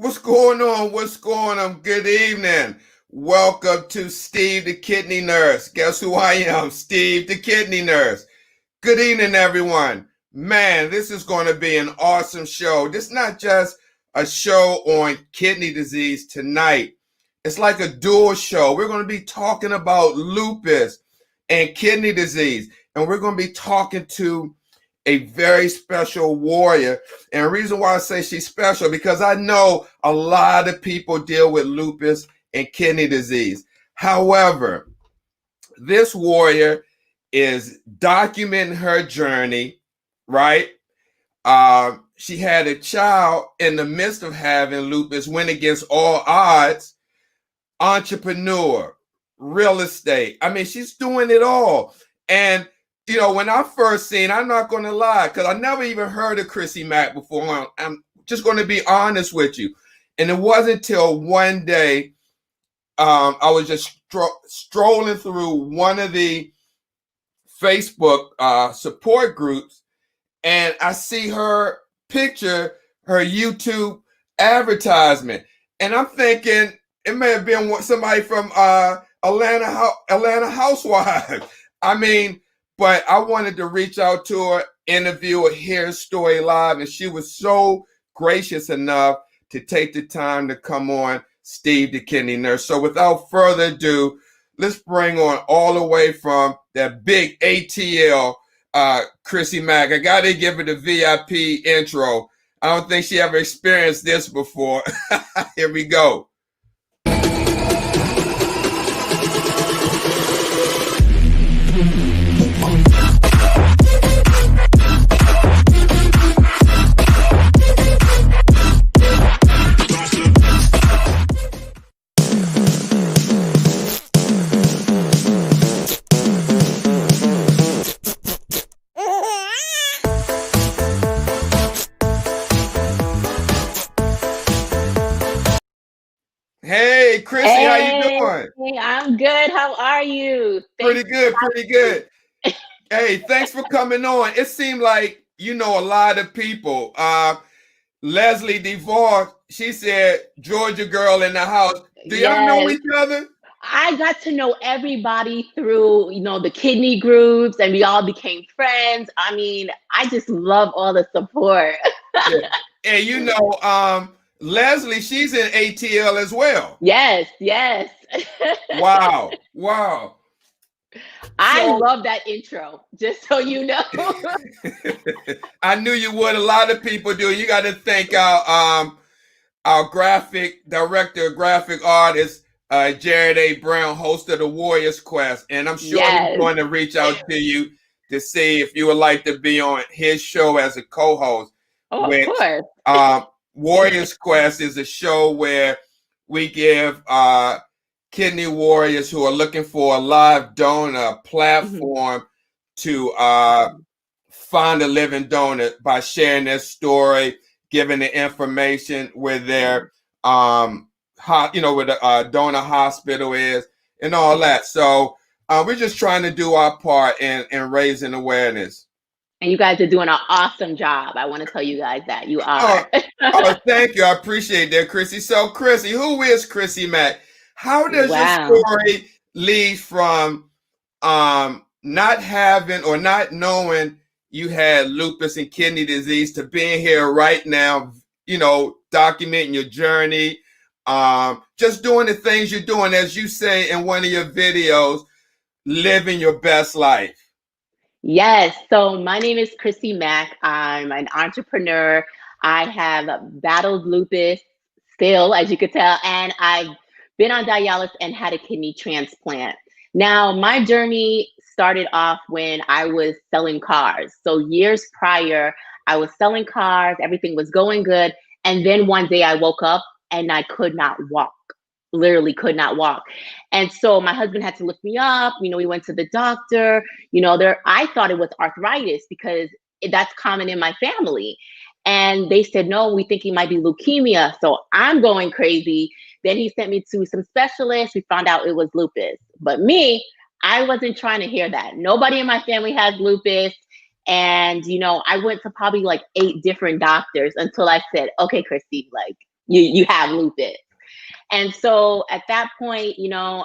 What's going on? What's going on? Good evening. Welcome to Steve the Kidney Nurse. Guess who I am? Steve the Kidney Nurse. Good evening, everyone. Man, this is going to be an awesome show. This is not just a show on kidney disease tonight. It's like a dual show. We're going to be talking about lupus and kidney disease. And we're going to be talking to a very special warrior. And the reason why I say she's special, because I know a lot of people deal with lupus and kidney disease. However, this warrior is documenting her journey, right? She had a child in the midst of having lupus, went against all odds, entrepreneur, real estate. I mean, she's doing it all. And you know, when I first seen, I'm not going to lie, because I never even heard of Crissy Mac before. I'm just going to be honest with you. And it wasn't until one day I was just strolling through one of the Facebook support groups, and I see her picture, her YouTube advertisement. And I'm thinking it may have been somebody from Atlanta Housewives. I mean, but I wanted to reach out to her, interview her, hear her story live, and she was so gracious enough to take the time to come on Steve the Kidney Nurse. So without further ado, let's bring on all the way from that big ATL, Crissy Mac. I got to give her the VIP intro. I don't think she ever experienced this before. Here we go. Hey, Crissy, how you doing? Hey, I'm good. How are you? Pretty good. Hey, thanks for coming on. It seemed like you know a lot of people. Leslie DeVore, she said, Georgia girl in the house. Do y'all know each other? I got to know everybody through, the kidney groups, and we all became friends. I mean, I just love all the support. And Leslie, she's in ATL as well. Yes. Wow. I love that intro, just so you know. I knew you would. A lot of people do. You got to thank our graphic director, graphic artist, Jared A. Brown, host of the Warriors Quest. And I'm sure he's going to reach out to you to see if you would like to be on his show as a co-host. Oh, of course. Warriors Quest is a show where we give kidney warriors who are looking for a live donor platform to find a living donor by sharing their story, giving the information where their where the donor hospital is and all that. So we're just trying to do our part in raising awareness. And you guys are doing an awesome job. I want to tell you guys that you are. Thank you. I appreciate that, Crissy. So, Crissy, who is Crissy Mac? How does your story lead from not having or not knowing you had lupus and kidney disease to being here right now, documenting your journey, just doing the things you're doing, as you say in one of your videos, living your best life? Yes. So my name is Crissy Mac. I'm an entrepreneur. I have battled lupus still, as you could tell, and I've been on dialysis and had a kidney transplant. Now, my journey started off when I was selling cars. So years prior, I was selling cars, everything was going good. And then one day I woke up and I could not walk. Literally could not walk. And so my husband had to look me up. We went to the doctor. I thought it was arthritis because that's common in my family. And they said, no, we think it might be leukemia. So I'm going crazy. Then he sent me to some specialists. We found out it was lupus. But me, I wasn't trying to hear that. Nobody in my family has lupus. And, I went to probably like 8 different doctors until I said, okay, Crissy, you have lupus. And so at that point, me and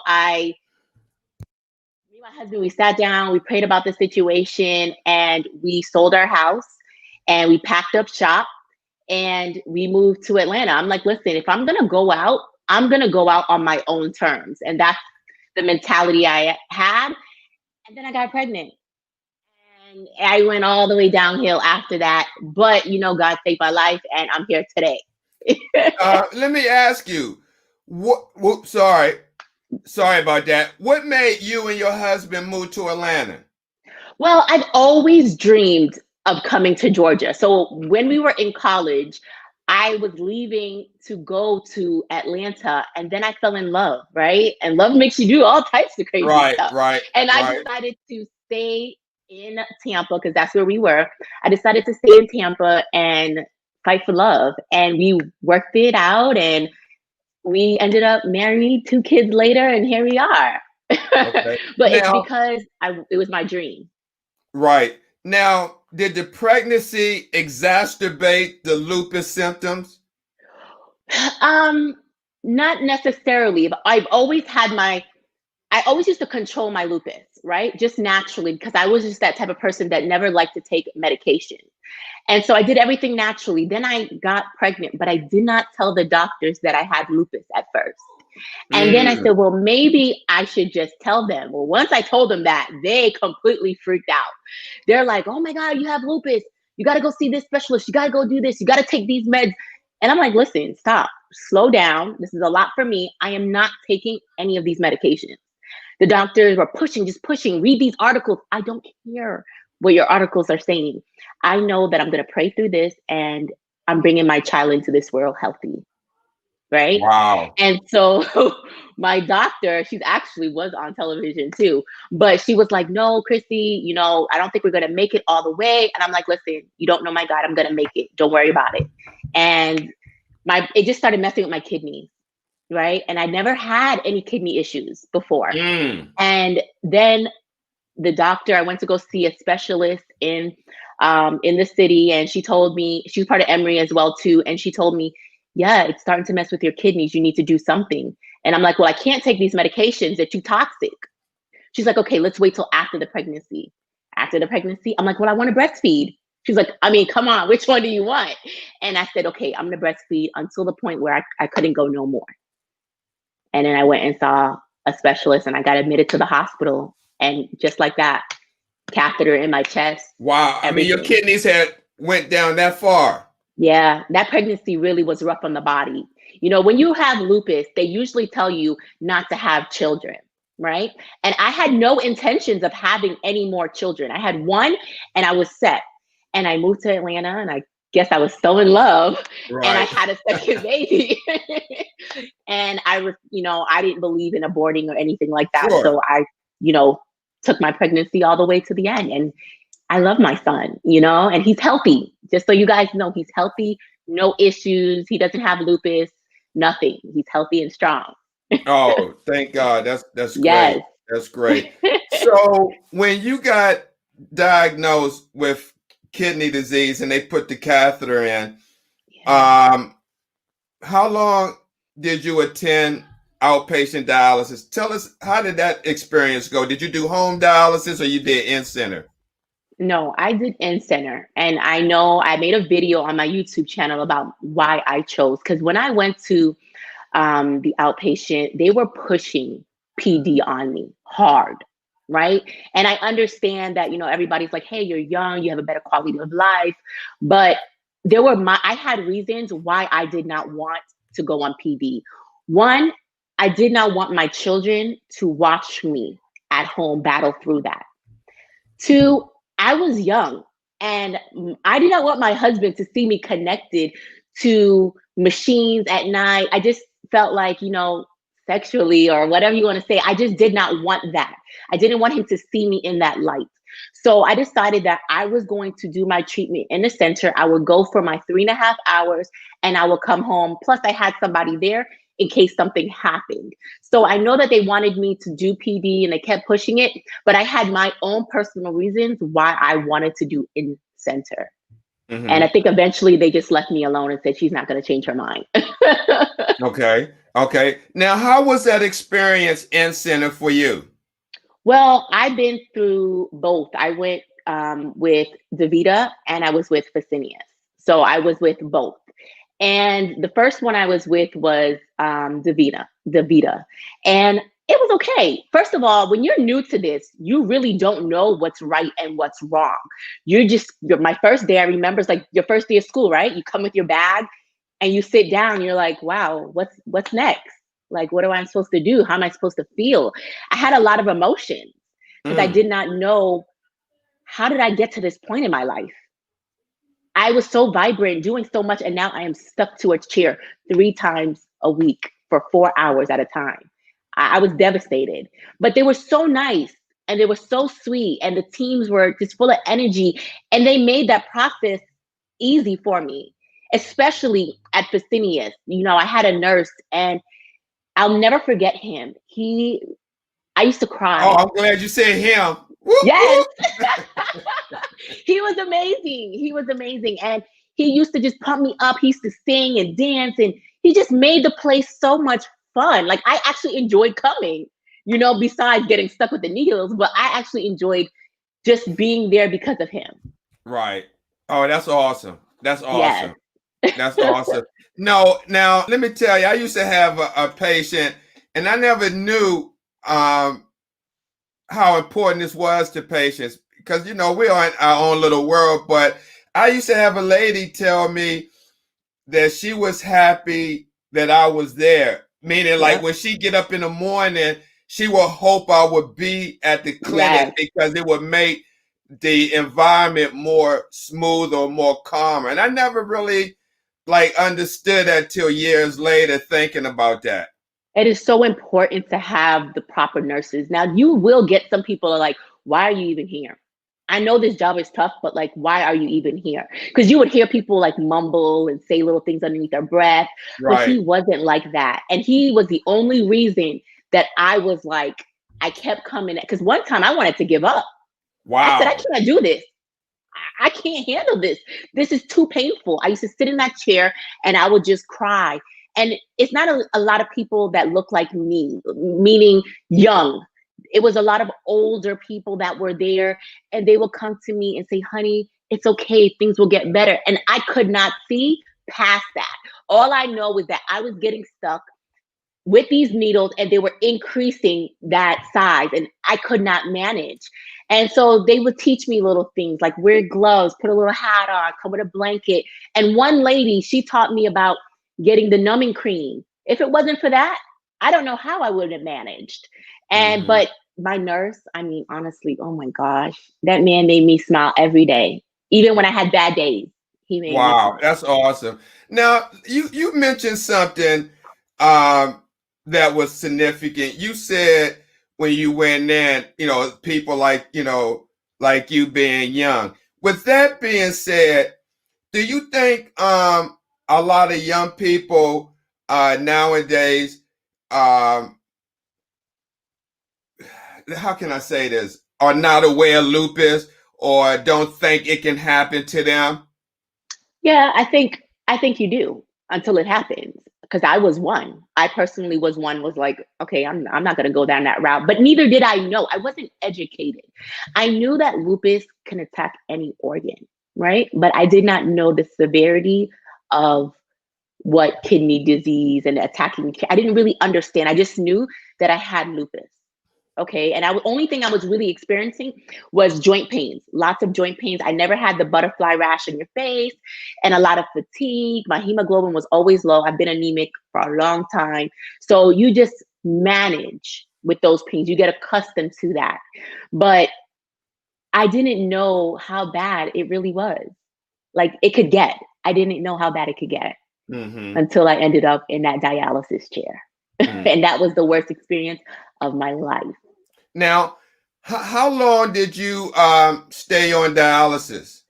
my husband, we sat down, we prayed about the situation, and we sold our house and we packed up shop and we moved to Atlanta. I'm like, listen, if I'm gonna go out, I'm gonna go out on my own terms. And that's the mentality I had. And then I got pregnant. And I went all the way downhill after that. But God saved my life and I'm here today. Let me ask you, sorry about that. What made you and your husband move to Atlanta? Well, I've always dreamed of coming to Georgia. So when we were in college, I was leaving to go to Atlanta and then I fell in love, right? And love makes you do all types of crazy Right, stuff. right, And I right. decided to stay in Tampa because that's where we were. I decided to stay in Tampa and fight for love. And we worked it out and we ended up married, 2 kids later, and here we are. Okay. But it's Now, because it was my dream. right. Now, did the pregnancy exacerbate the lupus symptoms? Um, Not necessarily, but I always used to control my lupus, right? Just naturally, because I was just that type of person that never liked to take medication. And so I did everything naturally. Then I got pregnant, but I did not tell the doctors that I had lupus at first. And then I Mm, said, well, maybe I should just tell them. Well, once I told them that, they completely freaked out. They're like, oh my God, you have lupus. You got to go see this specialist. You got to go do this. You got to take these meds. And I'm like, listen, stop, slow down. This is a lot for me. I am not taking any of these medications. The doctors were pushing, just pushing, read these articles. I don't care what your articles are saying. I know that I'm going to pray through this and I'm bringing my child into this world healthy. Right. wow. And so my doctor, she's actually was on television too, but she was like, no, Crissy, I don't think we're going to make it all the way. And I'm like, listen, you don't know my God. I'm going to make it. Don't worry about it. And it just started messing with my kidneys. Right. And I never had any kidney issues before. Mm. And then the doctor, I went to go see a specialist in the city, and she told me, she was part of Emory as well too, and she told me, yeah, it's starting to mess with your kidneys. You need to do something. And I'm like, well, I can't take these medications. They're too toxic. She's like, okay, let's wait till after the pregnancy. After the pregnancy, I'm like, well, I want to breastfeed. She's like, I mean, come on, which one do you want? And I said, okay, I'm going to breastfeed until the point where I couldn't go no more. And then I went and saw a specialist and I got admitted to the hospital. And just like that, catheter in my chest. Wow. I mean, your Everything. kidneys had went down that far. Yeah, that pregnancy really was rough on the body. When you have lupus, they usually tell you not to have children, right? And I had no intentions of having any more children. I had one and I was set. And I moved to Atlanta and I guess I was so in love and I Right. had a second baby. And I was, I didn't believe in aborting or anything like that. Sure. So I, took my pregnancy all the way to the end. And I love my son, and he's healthy. Just so you guys know, he's healthy, no issues. He doesn't have lupus, nothing. He's healthy and strong. Oh, thank God. That's great. Yes. That's great. So when you got diagnosed with kidney disease and they put the catheter in, Yeah. how long did you attend outpatient dialysis? Tell us, how did that experience go? Did you do home dialysis or you did in-center? No, I did in center. And I know I made a video on my YouTube channel about why I chose. Because when I went to the outpatient, they were pushing PD on me hard. Right. And I understand that, everybody's like, hey, you're young, you have a better quality of life. But I had reasons why I did not want to go on PD. One, I did not want my children to watch me at home battle through that. Two, I was young and I did not want my husband to see me connected to machines at night. I just felt like, sexually or whatever you want to say, I just did not want that. I didn't want him to see me in that light. So I decided that I was going to do my treatment in the center. I would go for my 3.5 hours and I would come home. Plus, I had somebody there in case something happened. So I know that they wanted me to do PD and they kept pushing it, but I had my own personal reasons why I wanted to do in center. And I Mm-hmm. think eventually they just left me alone and said she's not going to change her mind. Okay. Okay. Now, how was that experience in center for you? Well, I've been through both. I went with Davita and I was with Fresenius. So I was with both. And the first one I was with was Davita. And it was okay. First of all, when you're new to this, you really don't know what's right and what's wrong. My first day, I remember, it's like your first day of school, right? You come with your bag and you sit down, you're like, wow, what's next? Like, what am I supposed to do? How am I supposed to feel? I had a lot of emotions because I Mm. did not know, how did I get to this point in my life? I was so vibrant, doing so much, and now I am stuck to a chair 3 times a week for 4 hours at a time. I was devastated, but they were so nice and they were so sweet, and the teams were just full of energy, and they made that process easy for me, especially at Fresenius. I had a nurse, and I'll never forget him. I used to Oh, cry. I'm glad you said him. Whoop, Yes, whoop. he was amazing. He was amazing. And he used to just pump me up. He used to sing and dance, and he just made the place so much fun. Like, I actually enjoyed coming, besides getting stuck with the needles, but I actually enjoyed just being there because of him. Right. Oh, that's awesome. That's Yes. awesome. That's awesome. No, now let me tell you, I used to have a patient, and I never knew how important this was to patients because we are in our own little world. But I used to have a lady tell me that she was happy that I was there, meaning like Yep. when she get up in the morning, she would hope I would be at the clinic Yes. because it would make the environment more smooth or more calmer. And I never really like understood that till years later thinking about that. It is so important to have the proper nurses. Now, you will get some people are like, why are you even here? I know this job is tough, but like, why are you even here? Because you would hear people like mumble and say little things underneath their breath, but he Right. wasn't like that. And he was the only reason that I was like, I kept coming. Because one time I wanted to give up. I said, I Wow. can't do this. I can't handle this. This is too painful. I used to sit in that chair and I would just cry. And it's not a lot of people that look like me, meaning young. It was a lot of older people that were there, and they would come to me and say, honey, it's okay. Things will get better. And I could not see past that. All I know is that I was getting stuck with these needles and they were increasing that size and I could not manage. And so they would teach me little things like wear gloves, put a little hat on, come with a blanket. And one lady, she taught me about getting the numbing cream. If it wasn't for that, I don't know how I would have managed. Hmm. But my nurse, I mean, honestly, oh my gosh, that man made me smile every day. Even when I had bad days, he made me Wow, smile. that's awesome. Now, you mentioned something um, that was significant. You said when you went in, people like you being young. With that being said, do you think a lot of young people nowadays, um, how can I say this, are not aware of lupus or don't think it can happen to them? Yeah, I think you do until it happens. Because I was one. I personally was one. Was like, okay, I'm not gonna go down that route. But neither did I know. I wasn't educated. I knew that lupus can attack any organ, right? But I did not know the severity of what kidney disease and attacking. I didn't really understand. I just knew that I had lupus. Okay. And only thing I was really experiencing was joint pains, lots of joint pains. I never had the butterfly rash in your face and a lot of fatigue. My hemoglobin was always low. I've been anemic for a long time. So you just manage with those pains. You get accustomed to that. But I didn't know how bad it really was. Like it could get. I didn't know how bad it could get Hmm. until I ended up in that dialysis chair. And that was the worst experience of my life. Now, how long did you stay on dialysis?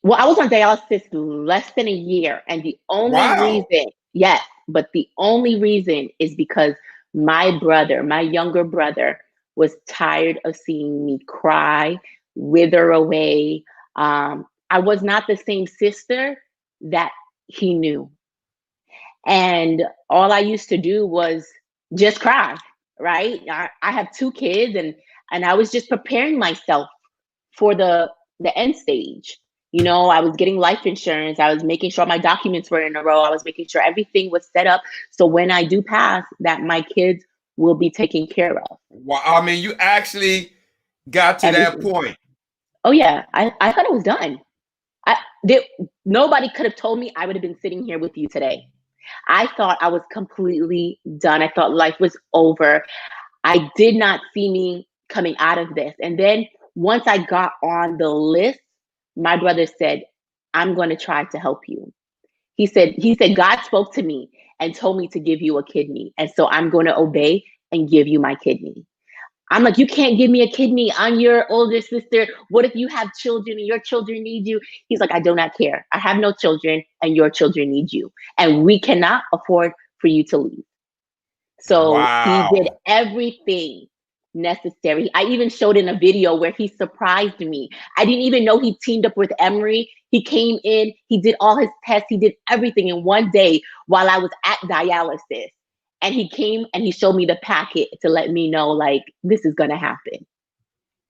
Well, I was on dialysis less than a year. And the only Wow. reason, yes, but the only reason is because my brother, my younger brother, was tired of seeing me cry, wither away, I was not the same sister that he knew. And all I used to do was just cry, right? I have 2 kids, and I was just preparing myself for the end stage. You know, I was getting life insurance. I was making sure my documents were in a row. I was making sure everything was set up so when I do pass, that my kids will be taken care of. Well, I mean, you actually got to that Everything. point. Oh yeah, I thought it was done. I there, Nobody could have told me I would have been sitting here with you today. I thought I was completely done. I thought life was over. I did not see me coming out of this. And then once I got on the list, my brother said, I'm going to try to help you. He said, God spoke to me and told me to give you a kidney. And so I'm going to obey and give you my kidney. I'm like, you can't give me a kidney. I'm your older sister. What if you have children and your children need you? He's like, I do not care. I have no children and your children need you. And we cannot afford for you to leave. So he did Wow. everything necessary. I even showed in a video where he surprised me. I didn't even know he teamed up with Emory. He came in, he did all his tests, he did everything in one day while I was at dialysis. And he came and he showed me the packet to let me know, like, this is going to happen.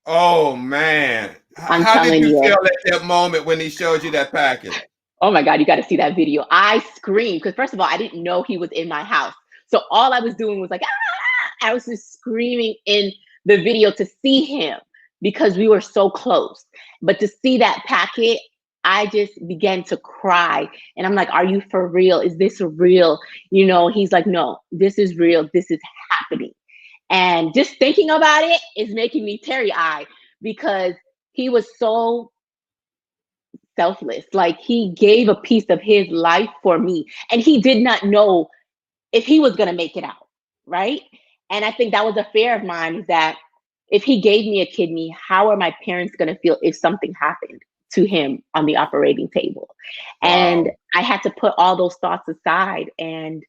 Oh, man. I'm How did telling you you. feel at that moment when he showed you that package? Oh my God, you got to see that video. I screamed because, first of all, I didn't know he was in my house. So all I was doing was like, ah! I was just screaming in the video to see him because we were so close. But to see that packet, I just began to cry. And I'm like, are you for real? Is this real? You know, he's like, no, this is real. This is happening. And just thinking about it is making me teary-eyed because he was so selfless. Like, he gave a piece of his life for me, and he did not know if he was going to make it out, right? And I think that was a fear of mine, is that if he gave me a kidney, how are my parents going to feel if something happened to him on the operating table? And Wow. I had to put all those thoughts aside and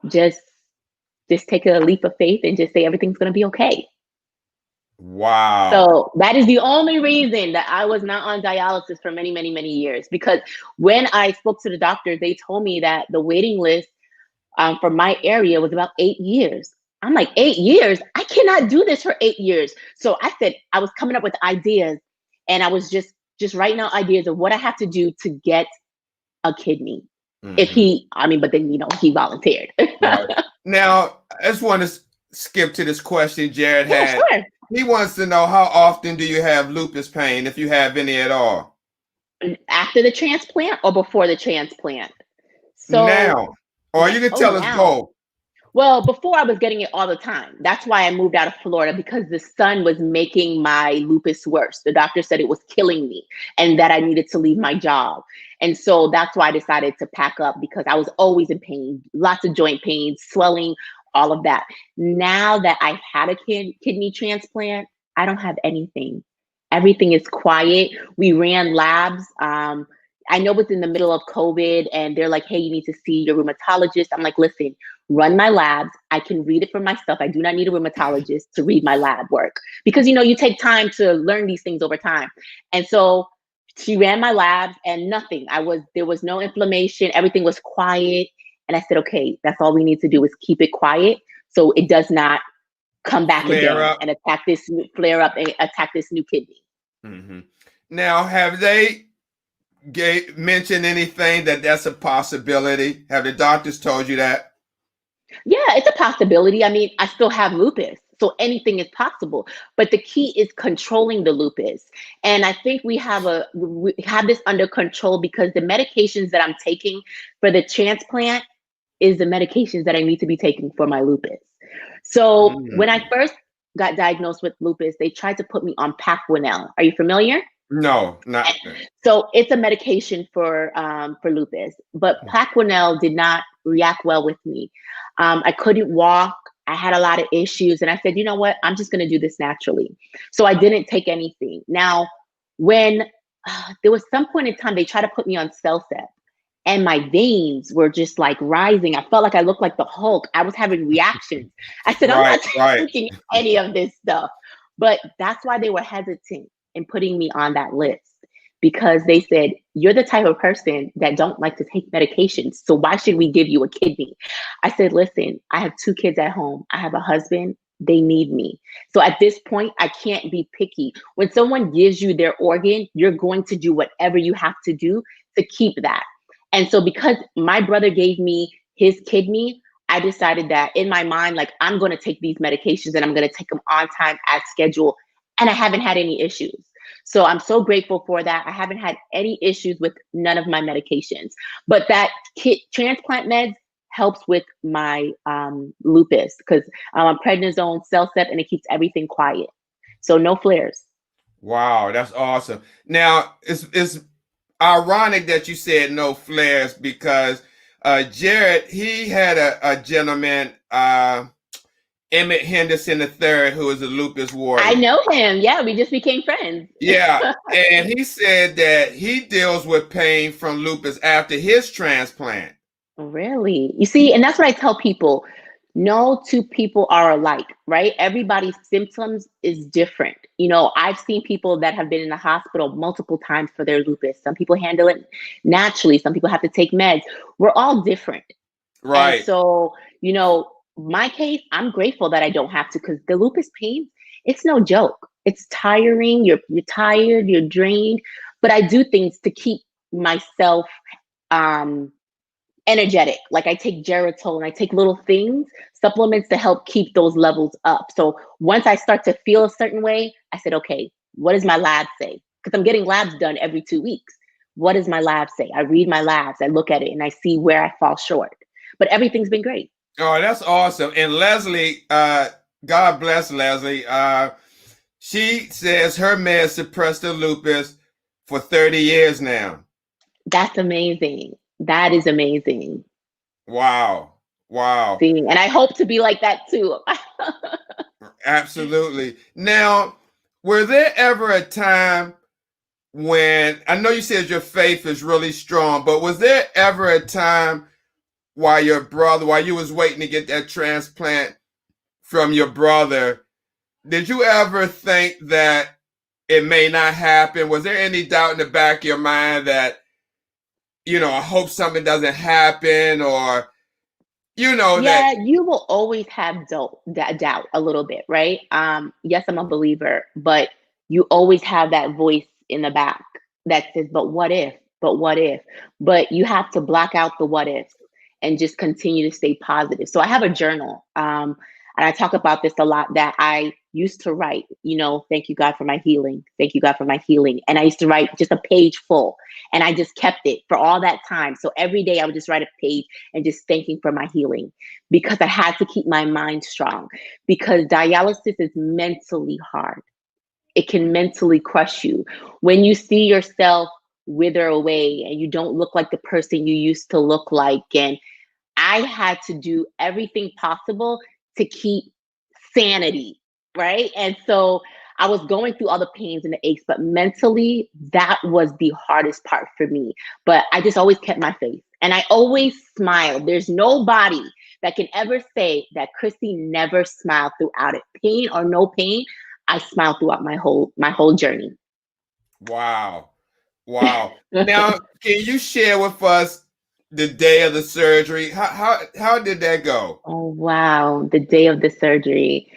just take a leap of faith and just say everything's going to be okay. Wow. So that is the only reason that I was not on dialysis for many, many, many years. Because when I spoke to the doctor, they told me that the waiting list for my area was about 8 years. I'm like, 8 years? I cannot do this for 8 years. So I said, I was coming up with ideas, and I was just writing out ideas of what I have to do to get a kidney. If Hmm. he, I mean, but then, he volunteered. Right. Now, I just want to skip to this question Jared Yeah, had. sure. He wants to know, how often do you have lupus pain, if you have any at all? After the transplant or before the transplant? So, Now, or you can tell us now. both. Well, before I was getting it all the time. That's why I moved out of Florida, because the sun was making my lupus worse. The doctor said it was killing me and that I needed to leave my job. And so that's why I decided to pack up, because I was always in pain, lots of joint pain, swelling, all of that. Now that I've had a kidney transplant, I don't have anything. Everything is quiet. We ran labs. I know it's in the middle of COVID and they're like, hey, you need to see your rheumatologist. I'm like, listen, run my labs. I can read it for myself. I do not need a rheumatologist to read my lab work, because, you take time to learn these things over time. And so she ran my labs and nothing. There was no inflammation. Everything was quiet. And I said, okay, that's all we need to do is keep it quiet so it does not come back Flare again up. and attack this flare up and attack this new kidney. Hmm. Now, have they mentioned anything that's a possibility? Have the doctors told you that? Yeah, it's a possibility. I mean, I still have lupus, so anything is possible. But the key is controlling the lupus. And I think we have this under control because the medications that I'm taking for the transplant is the medications that I need to be taking for my lupus. So when I Mm. first got diagnosed with lupus, they tried to put me on Paquinel. Are you familiar? No, not. So it's a medication for lupus, but Plaquenil did not react well with me. I couldn't walk. I had a lot of issues, and I said, you know what? I'm just going to do this naturally. So I didn't take anything. Now, when there was some point in time, they tried to put me on Cellcept, and my veins were just like rising. I felt like I looked like the Hulk. I was having reactions. I said, I'm Right, not right. taking any of this stuff. But that's why they were hesitant in putting me on that list, because they said, you're the type of person that don't like to take medications. So why should we give you a kidney? I said, listen, I have 2 kids at home. I have a husband. They need me. So at this point, I can't be picky. When someone gives you their organ, you're going to do whatever you have to do to keep that. And so because my brother gave me his kidney, I decided that in my mind, like, I'm going to take these medications and I'm going to take them on time as schedule. And I haven't had any issues. So I'm so grateful for that. I haven't had any issues with none of my medications. But that transplant meds helps with my lupus, because I'm on prednisone, CellCept, and it keeps everything quiet. So no flares. Wow, that's awesome. Now, it's ironic that you said no flares, because Jared, he had a gentleman, Emmett Henderson III, who is a lupus warrior. I know him. Yeah, we just became friends. Yeah, and he said that he deals with pain from lupus after his transplant. Really? You see, and that's what I tell people. No 2 people are alike, right? Everybody's symptoms is different. I've seen people that have been in the hospital multiple times for their lupus. Some people handle it naturally. Some people have to take meds. We're all different. Right. And so, my case, I'm grateful that I don't have to, because the lupus pain, it's no joke. It's tiring. You're tired, you're drained. But I do things to keep myself energetic. Like I take Geritol and I take little things, supplements to help keep those levels up. So once I start to feel a certain way, I said, okay, what does my lab say? Because I'm getting labs done every 2 weeks. What does my lab say? I read my labs, I look at it, and I see where I fall short. But everything's been great. Oh, that's awesome. And Leslie, God bless Leslie. She says her meds suppressed the lupus for 30 years now. That's amazing. That is amazing. Wow. Wow. See, and I hope to be like that too. Absolutely. Now, were there ever a time when, I know you said your faith is really strong, but was there ever a time while you was waiting to get that transplant from your brother, did you ever think that it may not happen? Was there any doubt in the back of your mind that, I hope something doesn't happen, or, Yeah, you will always have doubt a little bit, right? Yes, I'm a believer, but you always have that voice in the back that says, but what if? But what if? But you have to block out the what ifs and just continue to stay positive. So I have a journal. And I talk about this a lot, that I used to write, thank you, God, for my healing. Thank you, God, for my healing. And I used to write just a page full, and I just kept it for all that time. So every day I would just write a page and just thanking for my healing, because I had to keep my mind strong, because dialysis is mentally hard. It can mentally crush you. When you see yourself wither away and you don't look like the person you used to look like, and I had to do everything possible to keep sanity, right? And so I was going through all the pains and the aches, but mentally, that was the hardest part for me. But I just always kept my faith, and I always smiled. There's nobody that can ever say that Crissy never smiled throughout it. Pain or no pain, I smiled throughout my whole journey. Wow. Wow. Now, can you share with us the day of the surgery? How did that go? Oh, wow. The day of the surgery.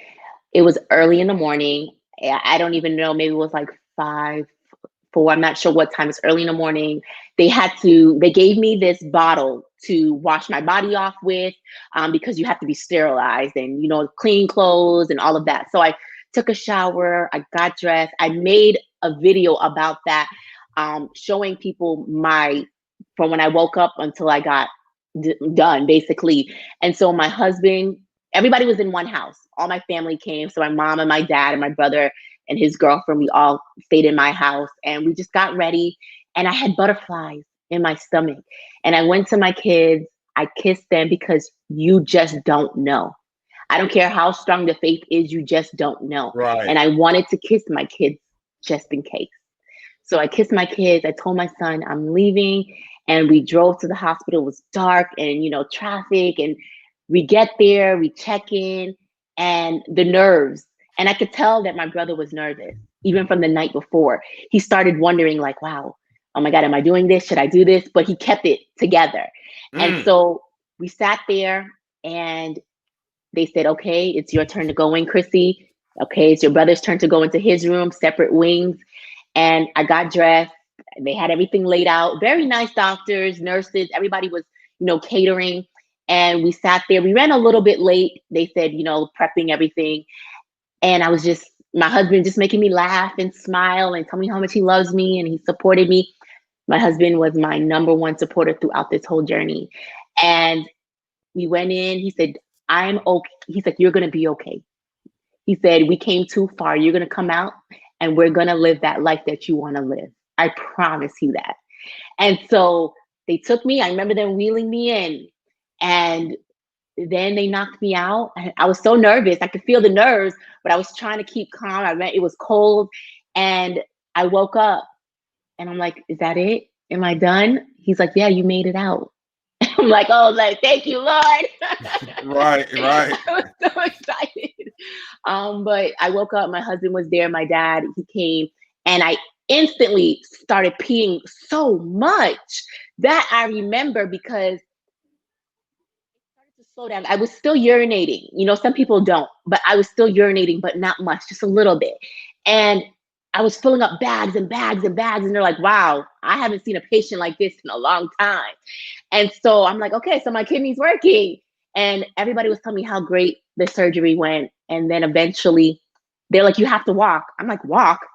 It was early in the morning. I don't even know, maybe it was like 5, 4. I'm not sure what time. It's early in the morning. They gave me this bottle to wash my body off with, because you have to be sterilized and, clean clothes and all of that. So I took a shower, I got dressed. I made a video about that, showing people from when I woke up until I got done, basically. And so my husband, everybody was in one house. All my family came. So my mom and my dad and my brother and his girlfriend, we all stayed in my house, and we just got ready. And I had butterflies in my stomach. And I went to my kids. I kissed them, because you just don't know. I don't care how strong the faith is, you just don't know. Right. And I wanted to kiss my kids just in case. So I kissed my kids. I told my son, I'm leaving. And we drove to the hospital. It was dark and, traffic. And we get there, we check in, and the nerves. And I could tell that my brother was nervous. even from the night before. He started wondering like, wow, oh my God, am I doing this? Should I do this? But he kept it together. And so we sat there and they said, okay, it's your turn to go in, Crissy. Okay, it's your brother's turn to go into his room, separate wings. And I got dressed. They had everything laid out. Very nice doctors, nurses, everybody was, catering. And we sat there. We ran a little bit late. They said, prepping everything. And I was just, my husband just making me laugh and smile and tell me how much he loves me and he supported me. My husband was my number one supporter throughout this whole journey. And we went in. He said, I'm okay. He's like, you're going to be okay. He said, we came too far. You're going to come out and we're going to live that life that you want to live. I promise you that. And so they took me. I remember them wheeling me in and then they knocked me out. I was so nervous. I could feel the nerves, but I was trying to keep calm. It was cold and I woke up and I'm like, is that it? Am I done? He's like, yeah, you made it out. I'm like, oh, like, thank you, Lord. Right. I was so excited. But I woke up, my husband was there, my dad, he came, and I instantly started peeing so much that I remember because it started to slow down. I was still urinating. Some people don't, but I was still urinating, but not much, just a little bit. And I was filling up bags and bags and bags. And they're like, wow, I haven't seen a patient like this in a long time. And so I'm like, okay, so my kidney's working. And everybody was telling me how great the surgery went. And then eventually they're like, you have to walk. I'm like, walk?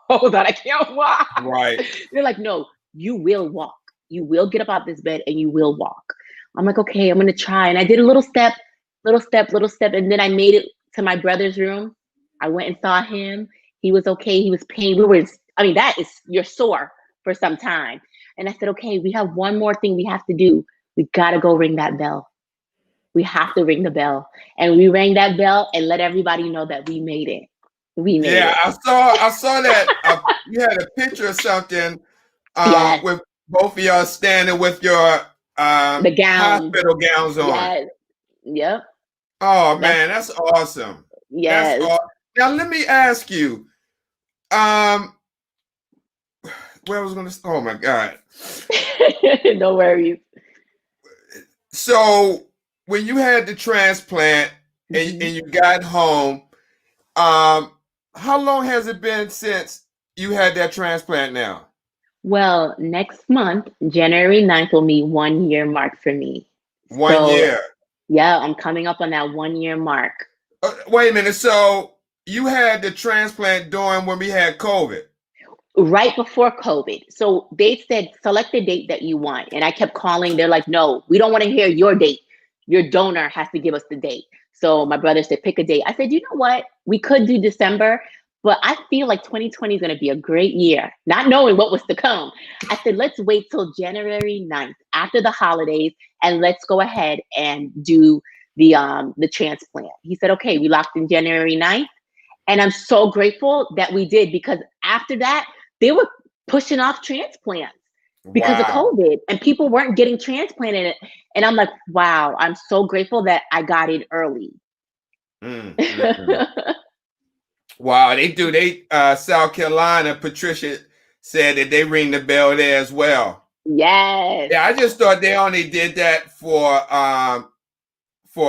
Hold on, I can't walk. Right. They're like, no, you will walk. You will get up out this bed and you will walk. I'm like, okay, I'm going to try. And I did a little step. And then I made it to my brother's room. I went and saw him. He was okay. He was pain. You're sore for some time. And I said, okay, we have one more thing we have to do. We got to go ring that bell. We have to ring the bell. And we rang that bell and let everybody know that we made it. We made it. I saw that you had a picture or something Yes. with both of y'all standing with your the gowns. hospital gowns on. Yes. Yep. Oh man, that's awesome. Yes. That's awesome. Now let me ask you, where I was going to. Oh my God. No worries. So when you had the transplant and you got home, how long has it been since you had that transplant now? Well, next month, January 9th will be 1 year mark for me. 1 year. Yeah, I'm coming up on that 1 year mark. Wait a minute. So you had the transplant during when we had COVID? Right before COVID. So they said, select the date that you want. And I kept calling. They're like, no, we don't want to hear your date. Your donor has to give us the date. So my brother said, pick a date. I said, you know what? We could do December, but I feel like 2020 is going to be a great year, not knowing what was to come. I said, let's wait till January 9th after the holidays and let's go ahead and do the transplant. He said, okay, we locked in January 9th. And I'm so grateful that we did because after that, they were pushing off transplants because of COVID and people weren't getting transplanted. And I'm like, wow, I'm so grateful that I got in early. Wow, they do. South Carolina, Patricia said that they ring the bell there as well. Yes. Yeah, I just thought they only did that for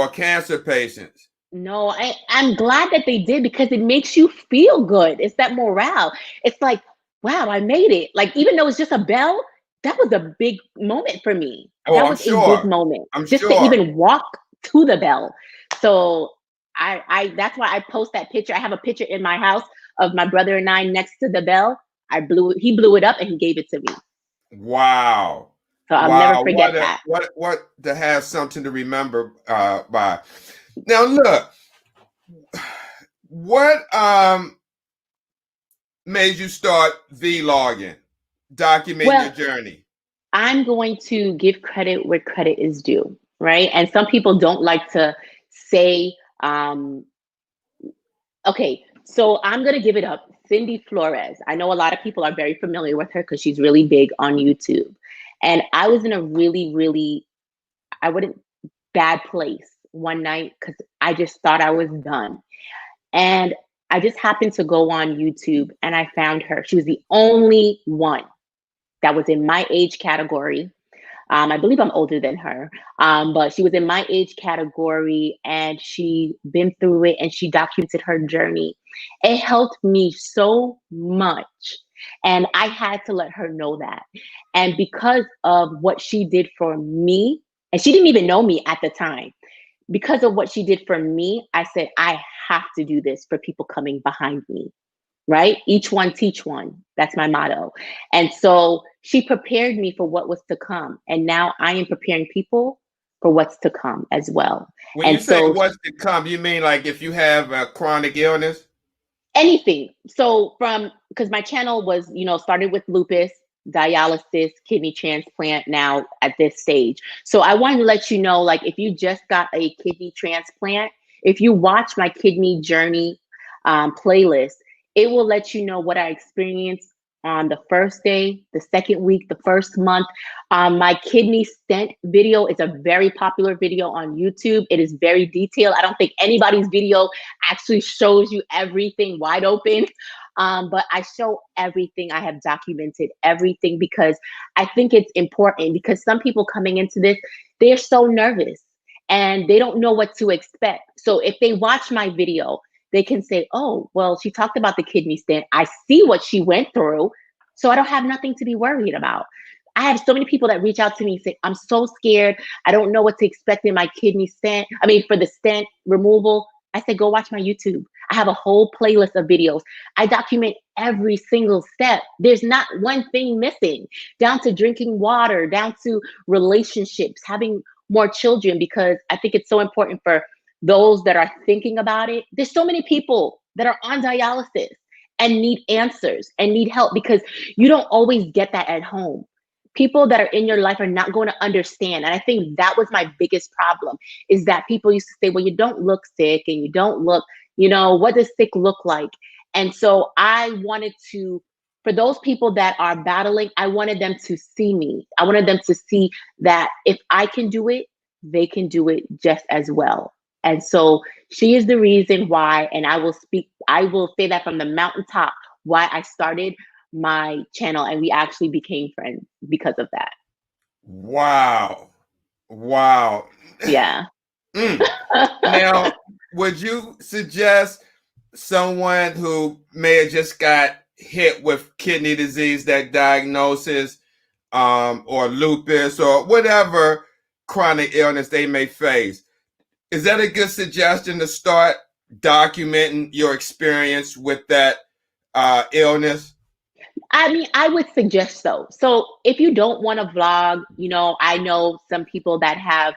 cancer patients. No, I'm glad that they did because it makes you feel good. It's that morale. It's like, wow, I made it. Like, even though it's just a bell, that was a big moment for me. Oh, that I'm was sure. A big moment. I'm just sure. to even walk to the bell. So I that's why I post that picture. I have a picture in my house of my brother and I next to the bell. He blew it up and he gave it to me. Wow. So I'll never forget that. What to have something to remember by. Now look, what made you start vlogging, documenting your journey? I'm going to give credit where credit is due, right? And some people don't like to say, okay, so I'm going to give it up. Cindy Flores. I know a lot of people are very familiar with her because she's really big on YouTube. And I was in a really, really, bad place one night because I just thought I was done. And I just happened to go on YouTube and I found her. She was the only one that was in my age category. I believe I'm older than her, but she was in my age category and she been through it and she documented her journey. It helped me so much. And I had to let her know that. And because of what she did for me, and she didn't even know me at the time, because of what she did for me, I said, I have to do this for people coming behind me, right? Each one teach one. That's my motto. And so she prepared me for what was to come. And now I am preparing people for what's to come as well. When you And say so what's to come, you mean like if you have a chronic illness? anything. So because my channel was, started with lupus, dialysis, kidney transplant now at this stage. So I wanted to let you know, like, if you just got a kidney transplant, if you watch my kidney journey playlist, it will let you know what I experienced on the first day, the second week, the first month. My kidney stent video is a very popular video on YouTube. It is very detailed. I don't think anybody's video actually shows you everything wide open. But I show everything. I have documented everything because I think it's important, because some people coming into this, they're so nervous and they don't know what to expect. So if they watch my video, they can say, oh, well, she talked about the kidney stent. I see what she went through, so I don't have nothing to be worried about. I have so many people that reach out to me and say, I'm so scared. I don't know what to expect in my kidney stent. For the stent removal. I said, go watch my YouTube. I have a whole playlist of videos. I document every single step. There's not one thing missing, down to drinking water, down to relationships, having more children, because I think it's so important for those that are thinking about it. There's so many people that are on dialysis and need answers and need help, because you don't always get that at home. People that are in your life are not going to understand. And I think that was my biggest problem, is that people used to say, well, you don't look sick and you don't look, what does sick look like? And so I wanted to, for those people that are battling, I wanted them to see me. I wanted them to see that if I can do it, they can do it just as well. And so she is the reason why, and I will say that from the mountaintop, why I started my channel, and we actually became friends because of that. Wow. Yeah. Now, would you suggest someone who may have just got hit with kidney disease, that diagnosis, or lupus, or whatever chronic illness they may face, is that a good suggestion to start documenting your experience with that illness? I would suggest so. So if you don't want to vlog, I know some people that have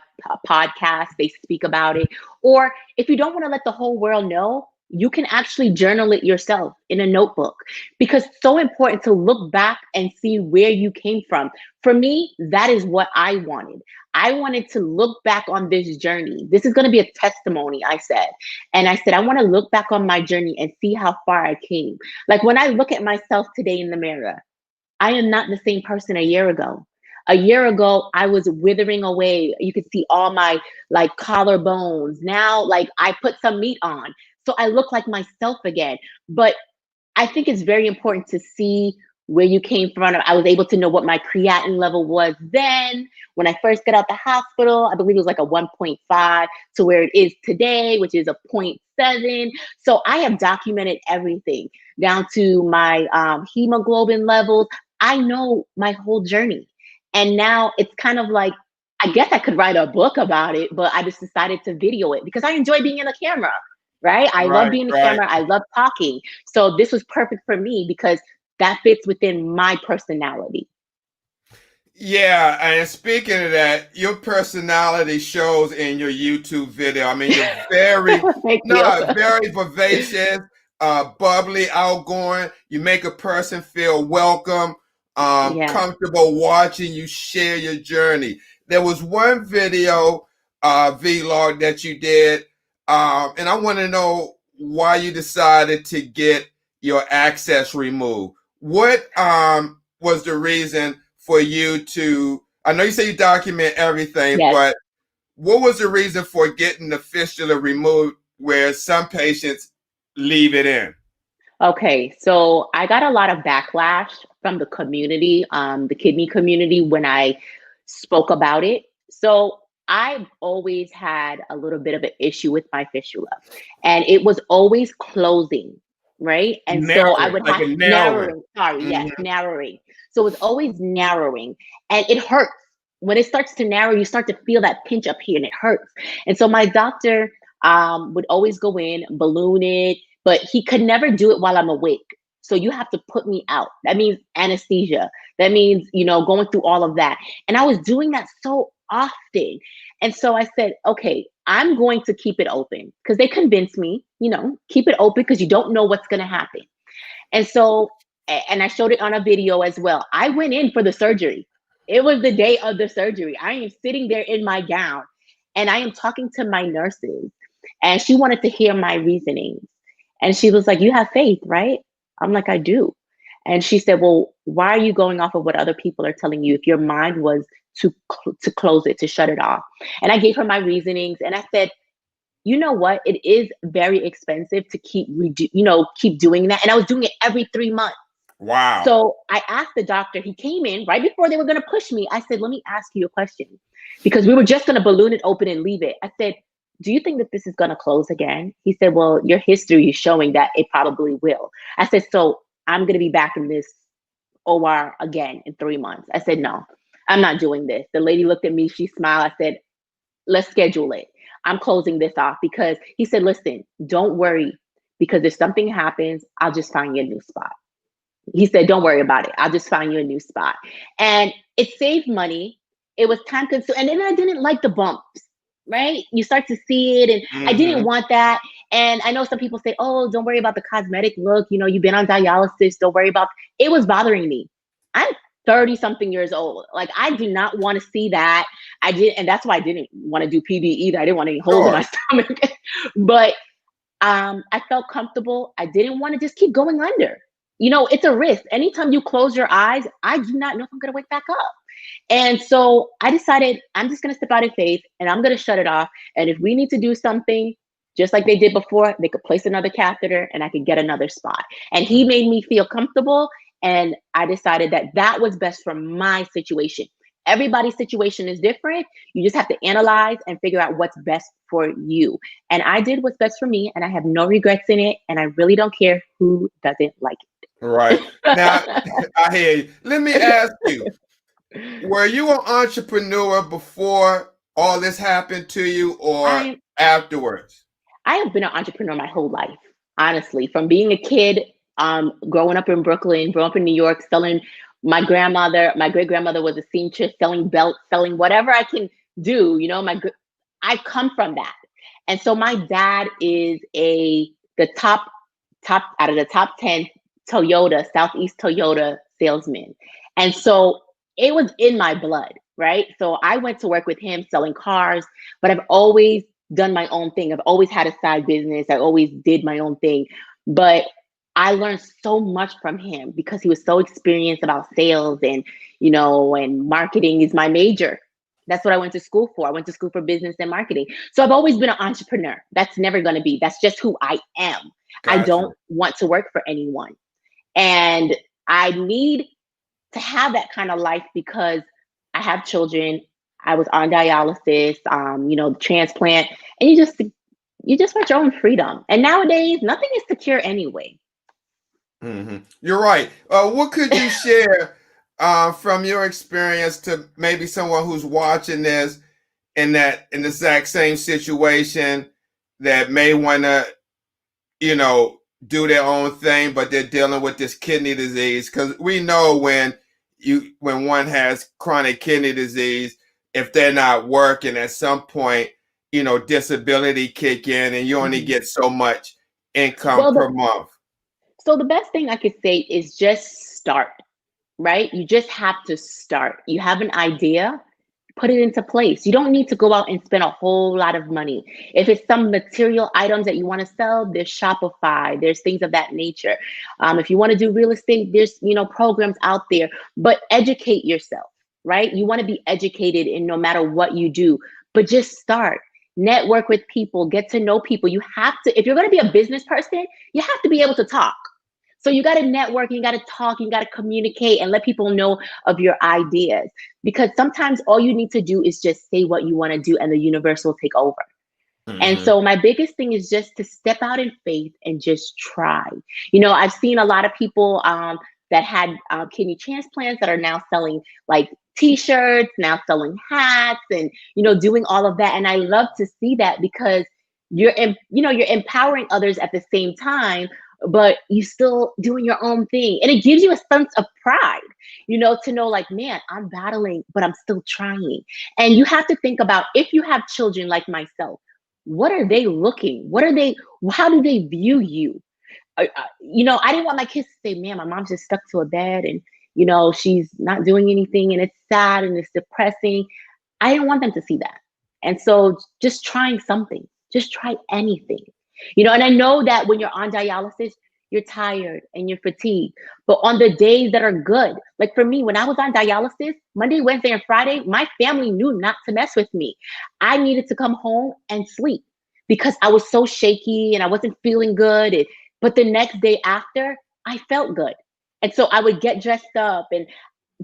podcasts, they speak about it. Or if you don't want to let the whole world know, you can actually journal it yourself in a notebook, because it's so important to look back and see where you came from. For me, that is what I wanted. I wanted to look back on this journey. This is going to be a testimony, I said. And I said, I want to look back on my journey and see how far I came. Like, when I look at myself today in the mirror, I am not the same person a year ago. A year ago, I was withering away. You could see all my collarbones. Now, I put some meat on, so I look like myself again. But I think it's very important to see where you came from. I was able to know what my creatinine level was then. When I first got out the hospital, I believe it was like a 1.5 to where it is today, which is a 0.7. So I have documented everything down to my hemoglobin levels. I know my whole journey. And now it's kind of like, I guess I could write a book about it, but I just decided to video it because I enjoy being in the camera. Right? I love being in the camera. I love talking. So this was perfect for me because that fits within my personality. Yeah, and speaking of that, your personality shows in your YouTube video. You're very, very vivacious, bubbly, outgoing. You make a person feel welcome, comfortable watching you share your journey. There was one video, vlog that you did, and I want to know why you decided to get your access removed. What was the reason for you to, I know you say you document everything, but what was the reason for getting the fistula removed, where some patients leave it in? Okay, so I got a lot of backlash from the community, the kidney community, when I spoke about it. So I've always had a little bit of an issue with my fistula, and it was always closing, right? And so I Narrowing, would like have a narrowing. narrowing, sorry, Hmm. yes, narrowing. So it was always narrowing, and it hurts. When it starts to narrow, you start to feel that pinch up here, and it hurts. And so my doctor would always go in, balloon it, but he could never do it while I'm awake. So you have to put me out. That means anesthesia. That means, going through all of that. And I was doing that so often. And so I said, okay, I'm going to keep it open because they convinced me, keep it open because you don't know what's going to happen. And so, and I showed it on a video as well. I went in for the surgery. It was the day of the surgery. I am sitting there in my gown and I am talking to my nurses, and she wanted to hear my reasoning. And she was like, "You have faith, right?" I'm like, "I do." And she said, "Well, why are you going off of what other people are telling you if your mind was to close it, to shut it off?" And I gave her my reasonings, and I said, "You know what? It is very expensive to keep doing that." And I was doing it every 3 months. Wow. So I asked the doctor, he came in right before they were going to push me. I said, "Let me ask you a question," because we were just going to balloon it open and leave it. I said, "Do you think that this is going to close again?" He said, "Well, your history is showing that it probably will." I said, "So I'm going to be back in this OR again in 3 months." I said, "No, I'm not doing this." The lady looked at me, she smiled. I said, "Let's schedule it. I'm closing this off," because he said, "Listen, don't worry, because if something happens, I'll just find you a new spot." He said, "Don't worry about it. I'll just find you a new spot." And it saved money. It was time consuming. And then I didn't like the bumps, right? You start to see it, and I didn't Hmm. want that. And I know some people say, "Oh, don't worry about the cosmetic look. You've been on dialysis. Don't worry about it." Was bothering me. I'm 30 something years old. Like, I do not want to see that. I did, and that's why I didn't want to do PD either. I didn't want any holes in my Sure. stomach. But I felt comfortable. I didn't want to just keep going under. It's a risk. Anytime you close your eyes, I do not know if I'm going to wake back up. And so I decided I'm just going to step out of faith and I'm going to shut it off. And if we need to do something, just like they did before, they could place another catheter and I could get another spot. And he made me feel comfortable. And I decided that that was best for my situation. Everybody's situation is different. You just have to analyze and figure out what's best for you. And I did what's best for me, and I have no regrets in it. And I really don't care who doesn't like Right. Now, it. I hear you. Let me ask you, were you an entrepreneur before all this happened to you or I afterwards? I have been an entrepreneur my whole life, honestly. From being a kid, growing up in Brooklyn, growing up in New York, selling. My great grandmother was a seamstress, selling belts, selling whatever I can do. I come from that, and so my dad is the top out of the top 10 Toyota Southeast Toyota salesman, and so it was in my blood, right? So I went to work with him selling cars, but I've always done my own thing. I've always had a side business. I always did my own thing. But I learned so much from him because he was so experienced about sales, and marketing is my major. That's what I went to school for. I went to school for business and marketing. So I've always been an entrepreneur. That's never going to be. That's just who I am. I Gotcha. don't want to work for anyone. And I need to have that kind of life because I have children. I was on dialysis, transplant, and you just want your own freedom. And nowadays, nothing is secure anyway. You're right. What could you share from your experience to maybe someone who's watching this in the exact same situation that may want to, do their own thing, but they're dealing with this kidney disease? Because we know when one has chronic kidney disease, if they're not working, at some point, disability kick in, and you only Mhm. get so much income Well, per month. so the best thing I could say is just start, right? You just have to start. You have an idea, put it into place. You don't need to go out and spend a whole lot of money. If it's some material items that you want to sell, there's Shopify, there's things of that nature. If you want to do real estate, there's programs out there. But educate yourself, right? You want to be educated in no matter what you do, but just start. network with people, get to know people. You have to, if you're going to be a business person, you have to be able to talk. So you got to network, you got to talk, you got to communicate and let people know of your ideas. Because sometimes all you need to do is just say what you want to do and the universe will take over. And Mm-hmm. so my biggest thing is just to step out in faith and just try. You know, I've seen a lot of people that had kidney transplants that are now selling like t-shirts, now selling hats and, you know, doing all of that. And I love to see that because you're empowering others at the same time, but you still doing your own thing. And it gives you a sense of pride, you know, to know like, man, I'm battling, but I'm still trying. And you have to think about if you have children like myself, what are they looking? How do they view you? You know, I didn't want my kids to say, man, my mom's just stuck to a bed and, you know, she's not doing anything and it's sad and it's depressing. I didn't want them to see that. And so just trying something, just try anything, you know, and I know that when you're on dialysis, you're tired and you're fatigued, but on the days that are good, like for me, when I was on dialysis, Monday, Wednesday, and Friday, my family knew not to mess with me. I needed to come home and sleep because I was so shaky and I wasn't feeling good. But the next day after, I felt good. And so I would get dressed up. And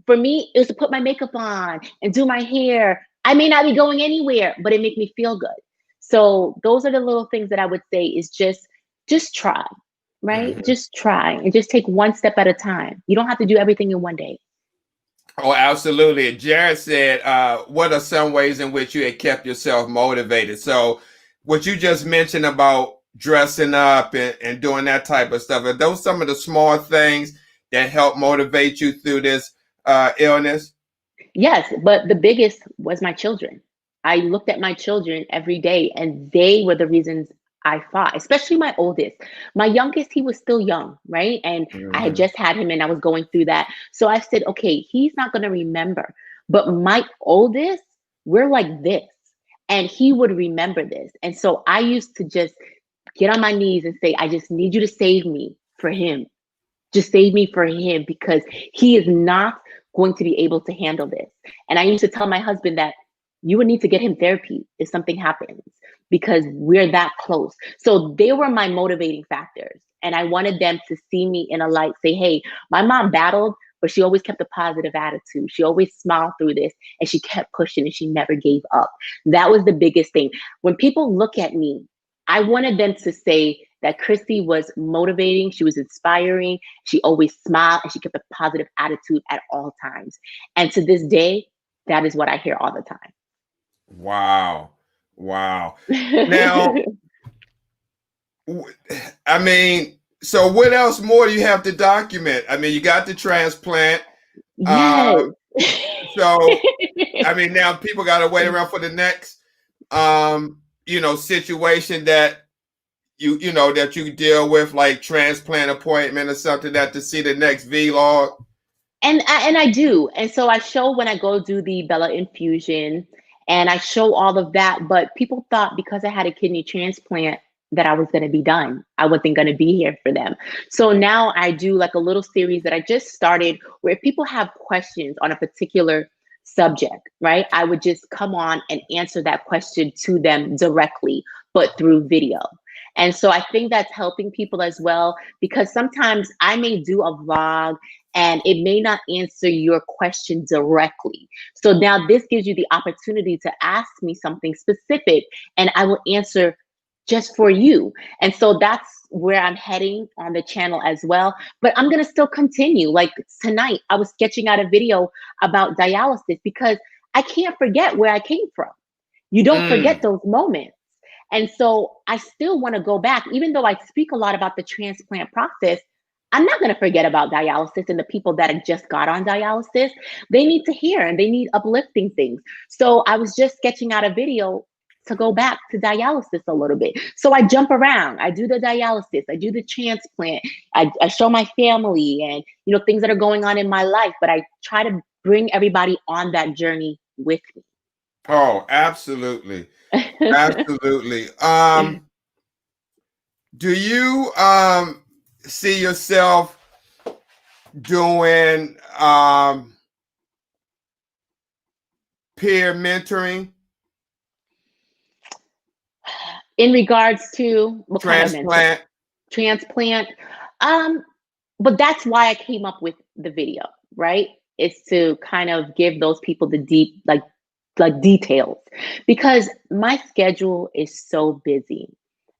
for me, it was to put my makeup on and do my hair. I may not be going anywhere, but it made me feel good. So those are the little things that I would say is just try, right? Mm-hmm. Just try and just take one step at a time. You don't have to do everything in one day. Oh, absolutely. Jared said, what are some ways in which you had kept yourself motivated? So what you just mentioned about dressing up and doing that type of stuff, are those some of the small things that help motivate you through this illness? Yes, but the biggest was my children. I looked at my children every day, and they were the reasons I fought, especially my oldest. My youngest, he was still young, right? And I had Mm-hmm. just had him and I was going through that. So I said, okay, he's not going to remember. But my oldest, we're like this. And he would remember this. And so I used to just get on my knees and say, I just need you to save me for him. Just save me for him because he is not going to be able to handle this. And I used to tell my husband that you would need to get him therapy if something happens because we're that close. So they were my motivating factors. And I wanted them to see me in a light, say, hey, my mom battled, but she always kept a positive attitude. She always smiled through this and she kept pushing and she never gave up. That was the biggest thing. When people look at me, I wanted them to say that Crissy was motivating, she was inspiring, she always smiled, and she kept a positive attitude at all times. And to this day, that is what I hear all the time. Wow. Wow. Now, I mean, so what else more do you have to document? I mean, you got the transplant. Yes. Uh, so, I mean, now people got to wait around for the next, situation that that you deal with, like transplant appointment or something, that to see the next vlog. And I do. And so I show when I go do the Bella infusion and I show all of that. But people thought because I had a kidney transplant that I was going to be done. I wasn't going to be here for them. So now I do like a little series that I just started where if people have questions on a particular subject, right? I would just come on and answer that question to them directly, but through video. And so I think that's helping people as well, because sometimes I may do a vlog and it may not answer your question directly. So now this gives you the opportunity to ask me something specific and I will answer just for you. And so that's where I'm heading on the channel as well. But I'm going to still continue. Like tonight, I was sketching out a video about dialysis because I can't forget where I came from. You don't forget Mm. those moments. And so I still want to go back, even though I speak a lot about the transplant process. I'm not going to forget about dialysis and the people that have just got on dialysis. They need to hear and they need uplifting things. So I was just sketching out a video to go back to dialysis a little bit. So I jump around. I do the dialysis. I do the transplant. I show my family and things that are going on in my life. But I try to bring everybody on that journey with Oh, absolutely. me. Absolutely. Do you see yourself doing peer mentoring? In regards to what kind of mentor? Transplant. Transplant. But that's why I came up with the video, right? It's to kind of give those people the deep, like details, because my schedule is so busy.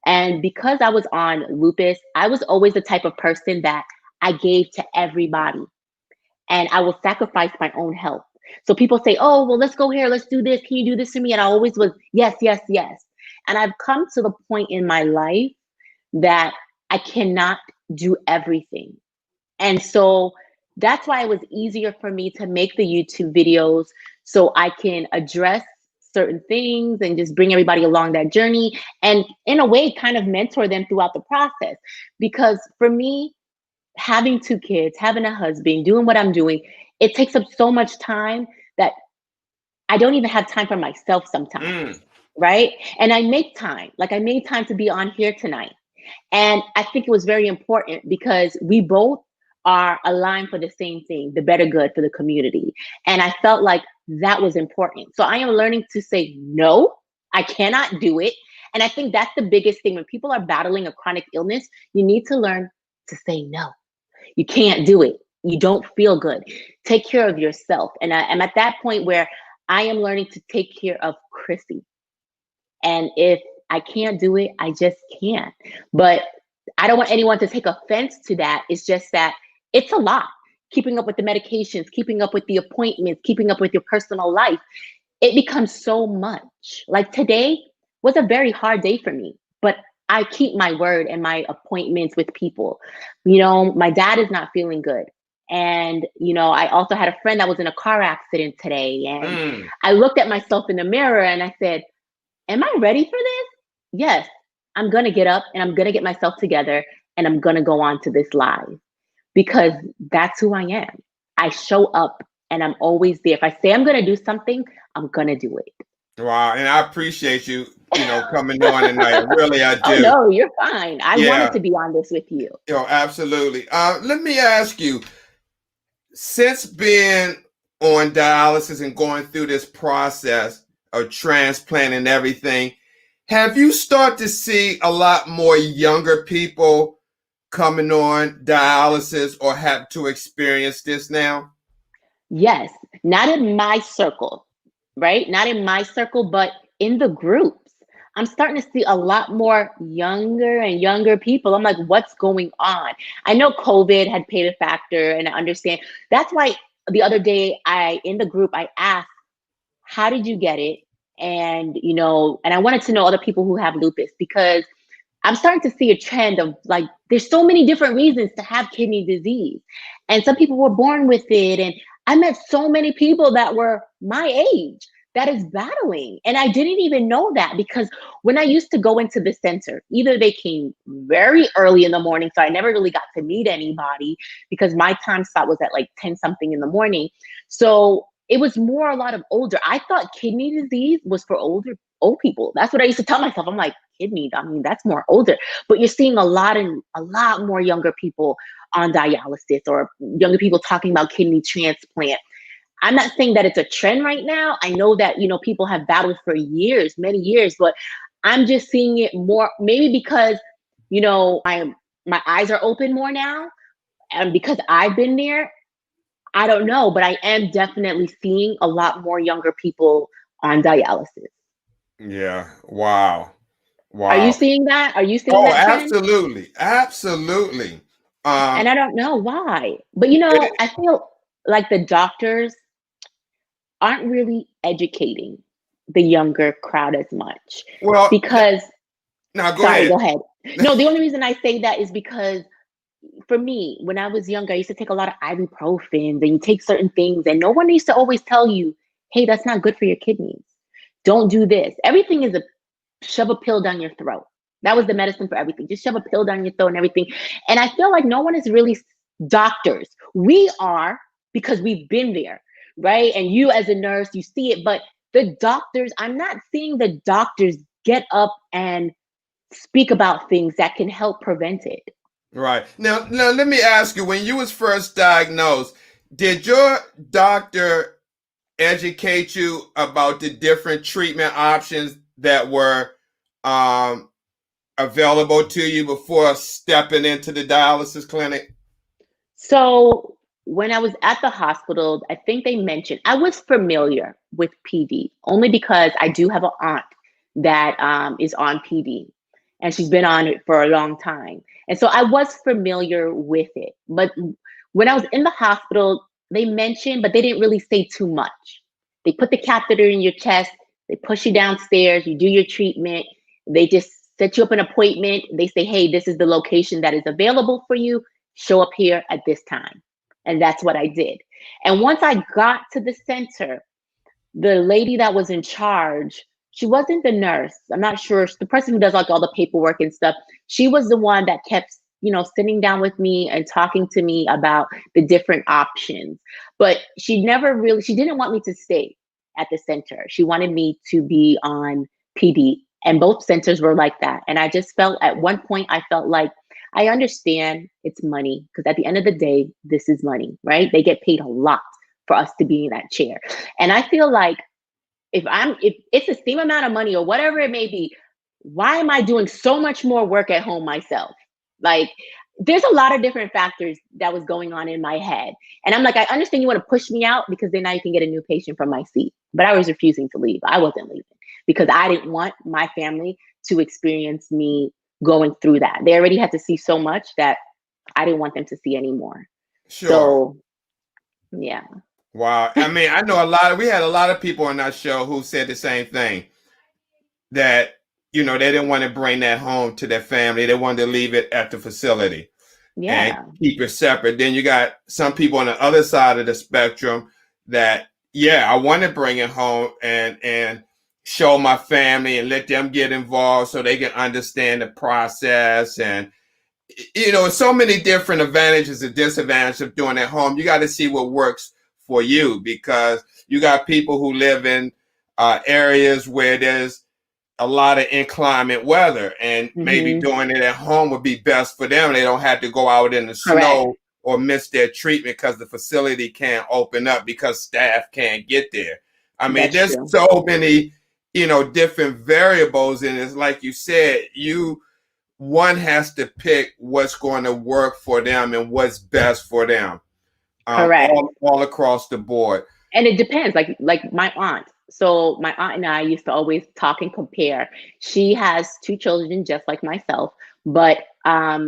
And because I was on lupus, I was always the type of person that I gave to everybody, and I will sacrifice my own health. So people say, oh, well, let's go here, let's do this. Can you do this for me? And I always was, yes, yes, yes. And I've come to the point in my life that I cannot do everything. And so that's why it was easier for me to make the YouTube videos, so I can address certain things and just bring everybody along that journey, and in a way kind of mentor them throughout the process. Because for me, having 2 kids, having a husband, doing what I'm doing, it takes up so much time that I don't even have time for myself sometimes, right? And I make time. Like, I made time to be on here tonight. And I think it was very important because we both are aligned for the same thing, the better good for the community. And I felt like that was important. So I am learning to say, no, I cannot do it. And I think that's the biggest thing. When people are battling a chronic illness, you need to learn to say no. You can't do it. You don't feel good. Take care of yourself. And I'm at that point where I am learning to take care of Crissy. And if I can't do it, I just can't. But I don't want anyone to take offense to that. It's just that it's a lot. Keeping up with the medications, keeping up with the appointments, keeping up with your personal life. It becomes so much. Like, today was a very hard day for me, but I keep my word and my appointments with people. You know, my dad is not feeling good. And, you know, I also had a friend that was in a car accident today. And I looked at myself in the mirror and I said, am I ready for this? Yes, I'm going to get up and I'm going to get myself together and I'm going to go on to this live, because that's who I am. I show up and I'm always there. If I say I'm going to do something, I'm going to do it. Wow. And I appreciate you, coming on tonight. Really, I do. Oh, no, you're fine. I wanted to be on this with you. Absolutely. Let me ask you, since being on dialysis and going through this process of transplant and everything, have you started to see a lot more younger people coming on dialysis or have to experience this now? Yes, not in my circle, right? Not in my circle, but in the groups. I'm starting to see a lot more younger and younger people. I'm like, what's going on? I know COVID had played a factor, and I understand. That's why the other day in the group, I asked, how did you get it? And, and I wanted to know other people who have lupus, because I'm starting to see a trend of, like, there's so many different reasons to have kidney disease. And some people were born with it. And I met so many people that were my age that is battling. And I didn't even know that, because when I used to go into the center, either they came very early in the morning, so I never really got to meet anybody because my time slot was at like 10 something in the morning. So it was more a lot of older. I thought kidney disease was for old people. That's what I used to tell myself. I'm like, kidney, I mean, that's more older. But you're seeing a lot more younger people on dialysis, or younger people talking about kidney transplant. I'm not saying that it's a trend right now. I know that, people have battled for years, many years, but I'm just seeing it more, maybe because, my eyes are open more now, and because I've been there. I don't know, but I am definitely seeing a lot more younger people on dialysis. Yeah. Wow. Are you seeing that? Are you seeing that trend? Absolutely. Absolutely. And I don't know why. But, I feel like the doctors aren't really educating the younger crowd as much. Well, because go ahead. No, the only reason I say that is because, for me, when I was younger, I used to take a lot of ibuprofens, and you take certain things, and no one used to always tell you, hey, that's not good for your kidneys. Don't do this. Everything is shove a pill down your throat. That was the medicine for everything. Just shove a pill down your throat and everything. And I feel like no one is really doctors. We are, because we've been there, right? And you as a nurse, you see it, but the doctors, I'm not seeing the doctors get up and speak about things that can help prevent it. Right. Now, let me ask you, when you was first diagnosed, did your doctor educate you about the different treatment options that were um, available to you before stepping into the dialysis clinic? So when I was at the hospital, I think they mentioned I was familiar with PD only because I do have an aunt that is on PD, and she's been on it for a long time. And so I was familiar with it. But when I was in the hospital, they mentioned, but they didn't really say too much. They put the catheter in your chest, they push you downstairs, you do your treatment, they just set you up an appointment. They say, hey, this is the location that is available for you, show up here at this time. And that's what I did. And once I got to the center, the lady that was in charge, she wasn't the nurse. I'm not sure. The person who does like all the paperwork and stuff. She was the one that kept, sitting down with me and talking to me about the different options. But she didn't want me to stay at the center. She wanted me to be on PD. And both centers were like that. And I just felt at one point, I felt like, I understand it's money because at the end of the day, this is money, right? They get paid a lot for us to be in that chair. And I feel like if it's the same amount of money or whatever it may be, why am I doing so much more work at home myself? Like, there's a lot of different factors that was going on in my head. And I'm like, I understand you want to push me out because then now you can get a new patient from my seat. But I was refusing to leave. I wasn't leaving because I didn't want my family to experience me going through that. They already had to see so much that I didn't want them to see anymore. Sure. So, yeah. Wow. I mean, I know we had a lot of people on our show who said the same thing, that, they didn't want to bring that home to their family. They wanted to leave it at the facility and keep it separate. Then you got some people on the other side of the spectrum that, I want to bring it home and show my family and let them get involved so they can understand the process. And, so many different advantages and disadvantages of doing it at home. You got to see what works for you, because you got people who live in areas where there's a lot of inclement weather, and maybe doing it at home would be best for them. They don't have to go out in the snow or miss their treatment because the facility can't open up because staff can't get there. I mean, there's so many, different variables, and it's like you said, one has to pick what's going to work for them and what's best for them. All across the board. And it depends, like my aunt. So my aunt and I used to always talk and compare. She has 2 children just like myself, but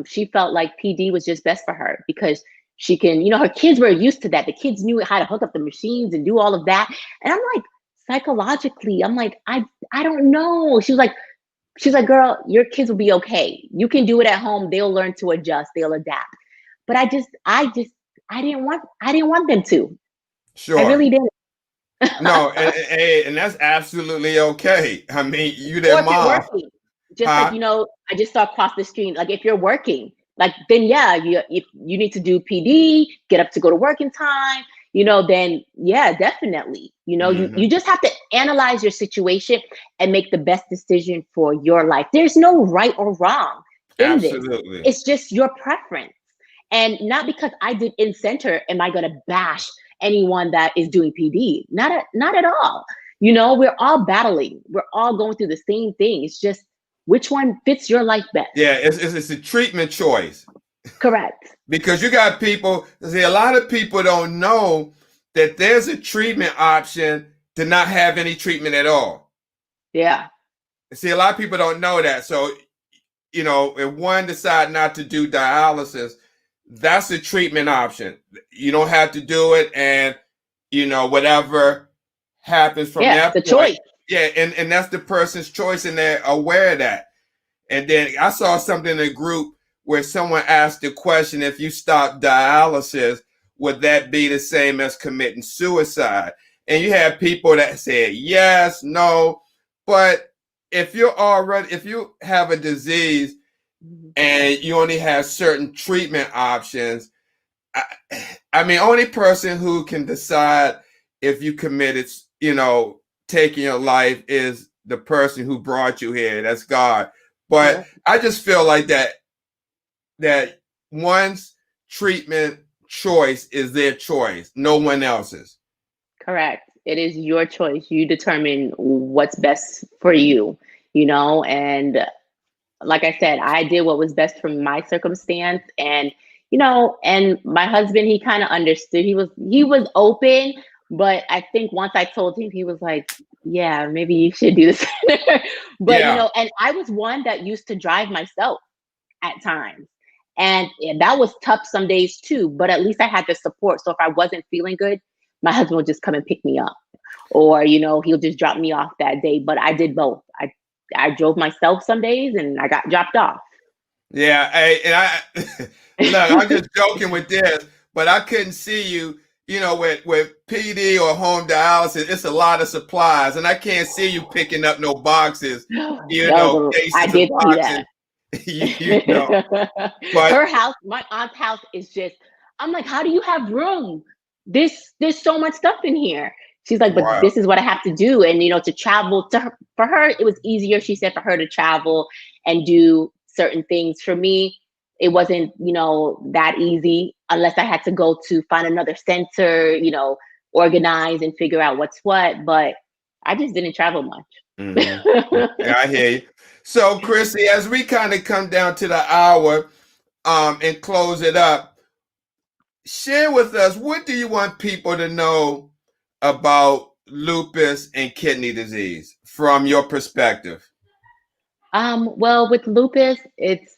she felt like PD was just best for her because she can, her kids were used to that. The kids knew how to hook up the machines and do all of that. And I'm like, psychologically, I'm like, I don't know. She's like, girl, your kids will be okay. You can do it at home. They'll learn to adjust. They'll adapt. But I didn't want them to. Sure. I really didn't. No, and that's absolutely okay. I mean, you their mom. Working, just like, I just saw across the street, like if you're working, like then if you need to do PD, get up to go to work in time, then definitely. You just have to analyze your situation and make the best decision for your life. There's no right or wrong in this. It's just your preference. And not because I did in-center am I going to bash anyone that is doing PD. Not at all. We're all battling. We're all going through the same thing. It's just which one fits your life best. Yeah, it's a treatment choice. Correct. Because you got people, a lot of people don't know that there's a treatment option to not have any treatment at all. Yeah. See, a lot of people don't know that. So, if one decide not to do dialysis, that's a treatment option. You don't have to do it, and whatever happens from that point. Choice. Yeah, and that's the person's choice, and they're aware of that. And then I saw something in a group where someone asked the question, if you stop dialysis, would that be the same as committing suicide? And you have people that said yes, no, but if you have a disease and you only have certain treatment options, I mean, only person who can decide if you committed, taking your life is the person who brought you here. That's God. But I just feel like that one's treatment choice is their choice, no one else's. Correct. It is your choice. You determine what's best for you. you know, and like I said, I did what was best for my circumstance. And, you know, and my husband, he kind of understood. He was open, but I think once I told him, he was like, yeah, maybe you should do this. But, you Yeah. know, and I was one that used to drive myself at times. And that was tough some days too, but at least I had the support. So if I wasn't feeling good, my husband would just come and pick me up, or, you know, he'll just drop me off that day. But I did both. I drove myself some days and I got dropped off. Yeah. Hey, and I look, I'm just joking with this, but I couldn't see you, you know, with PD or home dialysis. It's a lot of supplies, and I can't see you picking up no boxes, you know, I cases of did see boxes, that. you know. But Her house, my aunt's house is just, I'm like, how do you have room? There's so much stuff in here. She's like, but wow. this is what I have to do. And, you know, to travel to her, for her, it was easier, she said, for her to travel and do certain things. For me, it wasn't, you know, that easy unless I had to go to find another center, you know, organize and figure out what's what. But I just didn't travel much. Hmm. Yeah, I hear you. So, Crissy, as we kind of come down to the hour, and close it up, share with us, what do you want people to know about lupus and kidney disease from your perspective? Well, with lupus, it's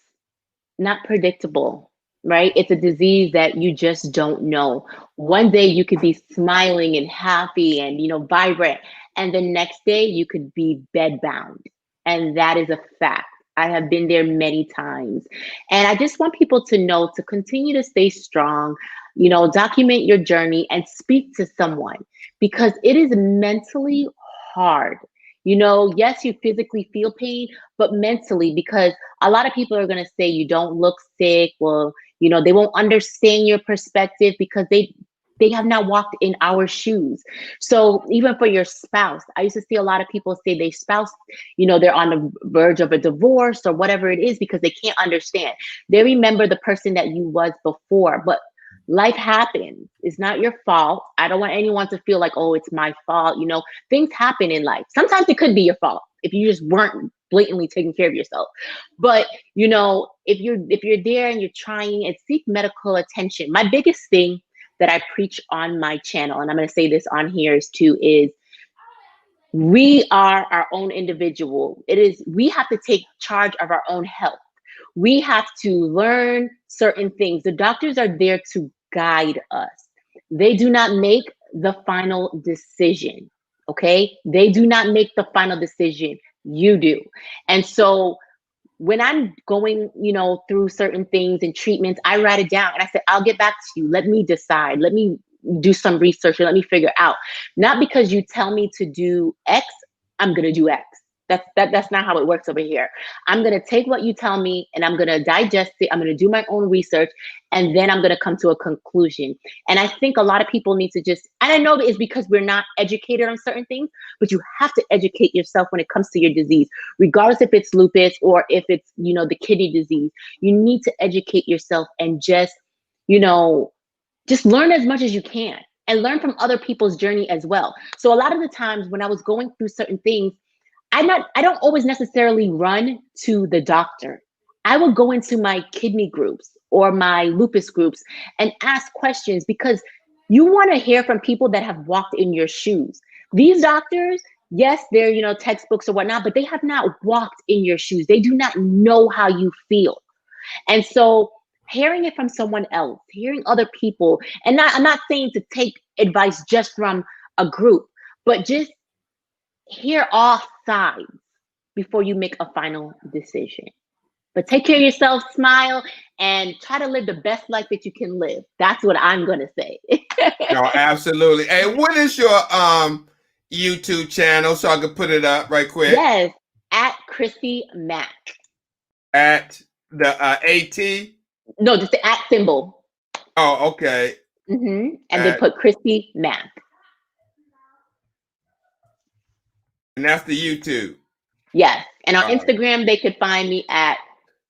not predictable, right? It's a disease that you just don't know. One day you could be smiling and happy and, you know, vibrant, and the next day you could be bedbound. And that is a fact. I have been there many times. And I just want people to know to continue to stay strong, you know, document your journey and speak to someone, because it is mentally hard. You know, yes, you physically feel pain, but mentally, because a lot of people are going to say you don't look sick. Well, you know, they won't understand your perspective because they have not walked in our shoes. So even for your spouse, I used to see a lot of people say their spouse, you know, they're on the verge of a divorce or whatever it is because they can't understand. They remember the person that you was before, but life happens. It's not your fault. I don't want anyone to feel like, oh, it's my fault. You know, things happen in life. Sometimes it could be your fault if you just weren't blatantly taking care of yourself. But, you know, if you're there and you're trying, and seek medical attention. My biggest thing that I preach on my channel, and I'm going to say this on here is we are our own individual. We have to take charge of our own health. We have to learn certain things. The doctors are there to guide us. They do not make the final decision. Okay. They do not make the final decision. You do. And so when I'm going, you know, through certain things and treatments, I write it down and I said, I'll get back to you. Let me decide. Let me do some research and let me figure out. Not because you tell me to do X, I'm gonna do X. That's not how it works over here. I'm gonna take what you tell me and I'm gonna digest it. I'm gonna do my own research and then I'm gonna come to a conclusion. And I think a lot of people need to just, and I know it's because we're not educated on certain things, but you have to educate yourself when it comes to your disease, regardless if it's lupus or if it's, you know, the kidney disease. You need to educate yourself and just, you know, just learn as much as you can and learn from other people's journey as well. So a lot of the times when I was going through certain things, I don't always necessarily run to the doctor. I will go into my kidney groups or my lupus groups and ask questions, because you want to hear from people that have walked in your shoes. These doctors, yes, they're, you know, textbooks or whatnot, but they have not walked in your shoes. They do not know how you feel. And so hearing it from someone else, hearing other people, and I'm not saying to take advice just from a group, but just hear all sides before you make a final decision. But take care of yourself, smile, and try to live the best life that you can live. That's what I'm going to say. No, absolutely. Hey, what is your YouTube channel so I can put it up right quick? Yes, at Crissy Mac. At the AT? No, just the at symbol. Oh, okay. And then At, put Crissy Mac. and that's the YouTube. Yes. And on All right. Instagram, they could find me at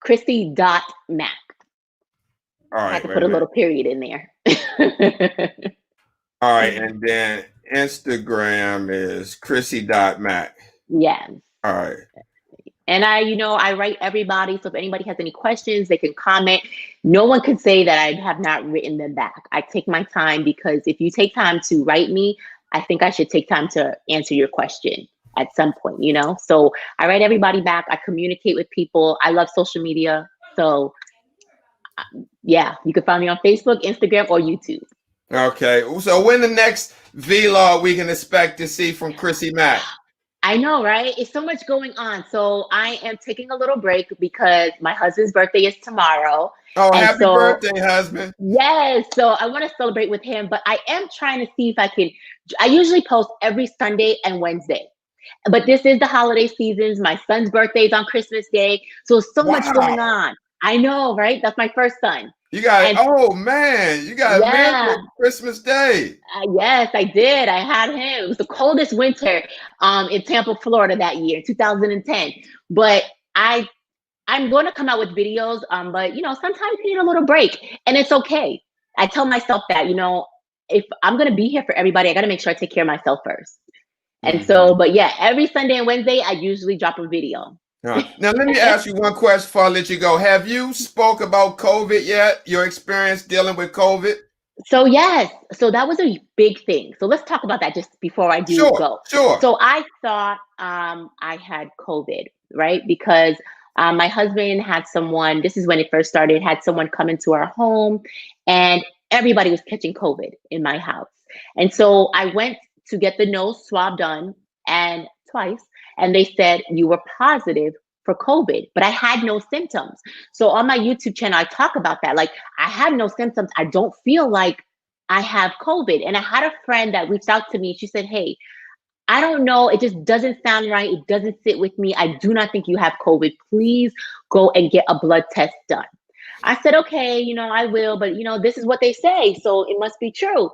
Crissy.Mac. All I had right. to Wait put a a little minute. period in there. All right. And then Instagram is Crissy.Mac. Yes. All right. And I write everybody. So if anybody has any questions, they can comment. No one can say that I have not written them back. I take my time, because if you take time to write me, I think I should take time to answer your question at some point, So I write everybody back. I communicate with people. I love social media. So yeah, you can find me on Facebook, Instagram, or YouTube. Okay. So when the next vlog we can expect to see from Crissy Mac? I know, right? It's so much going on. So I am taking a little break because my husband's birthday is tomorrow. Oh, And happy so, birthday, husband. yes, so I want to celebrate with him, but I am trying to see if I can. I usually post every Sunday and Wednesday, but this is the holiday seasons. My son's birthday is on Christmas Day. So much going Wow. on. I know, right? That's my first son. You got, And oh man, you got married yeah, on Christmas Day. yes, I did. I had him. It was the coldest winter in Tampa, Florida that year, 2010. But I I'm going to come out with videos, but sometimes you need a little break, and it's okay. I tell myself that, if I'm gonna be here for everybody, I gotta make sure I take care of myself first. And so, Mhm. but yeah, every Sunday and Wednesday, I usually drop a video. Now, let me ask you one question before I let you go. Have you spoke about COVID yet? Your experience dealing with COVID? So yes, so that was a big thing. So let's talk about that just before I do Sure, go. sure. So I thought I had COVID, right? Because my husband had someone. This is when it first started. Had someone come into our home, and everybody was catching COVID in my house. And so I went to get the nose swab done, and twice, and they said you were positive for COVID, but I had no symptoms. So on my YouTube channel, I talk about that. Like, I have no symptoms. I don't feel like I have COVID. And I had a friend that reached out to me. She said, "Hey, I don't know. It just doesn't sound right. It doesn't sit with me. I do not think you have COVID. Please go and get a blood test done." I said, "Okay, I will, but this is what they say. So it must be true."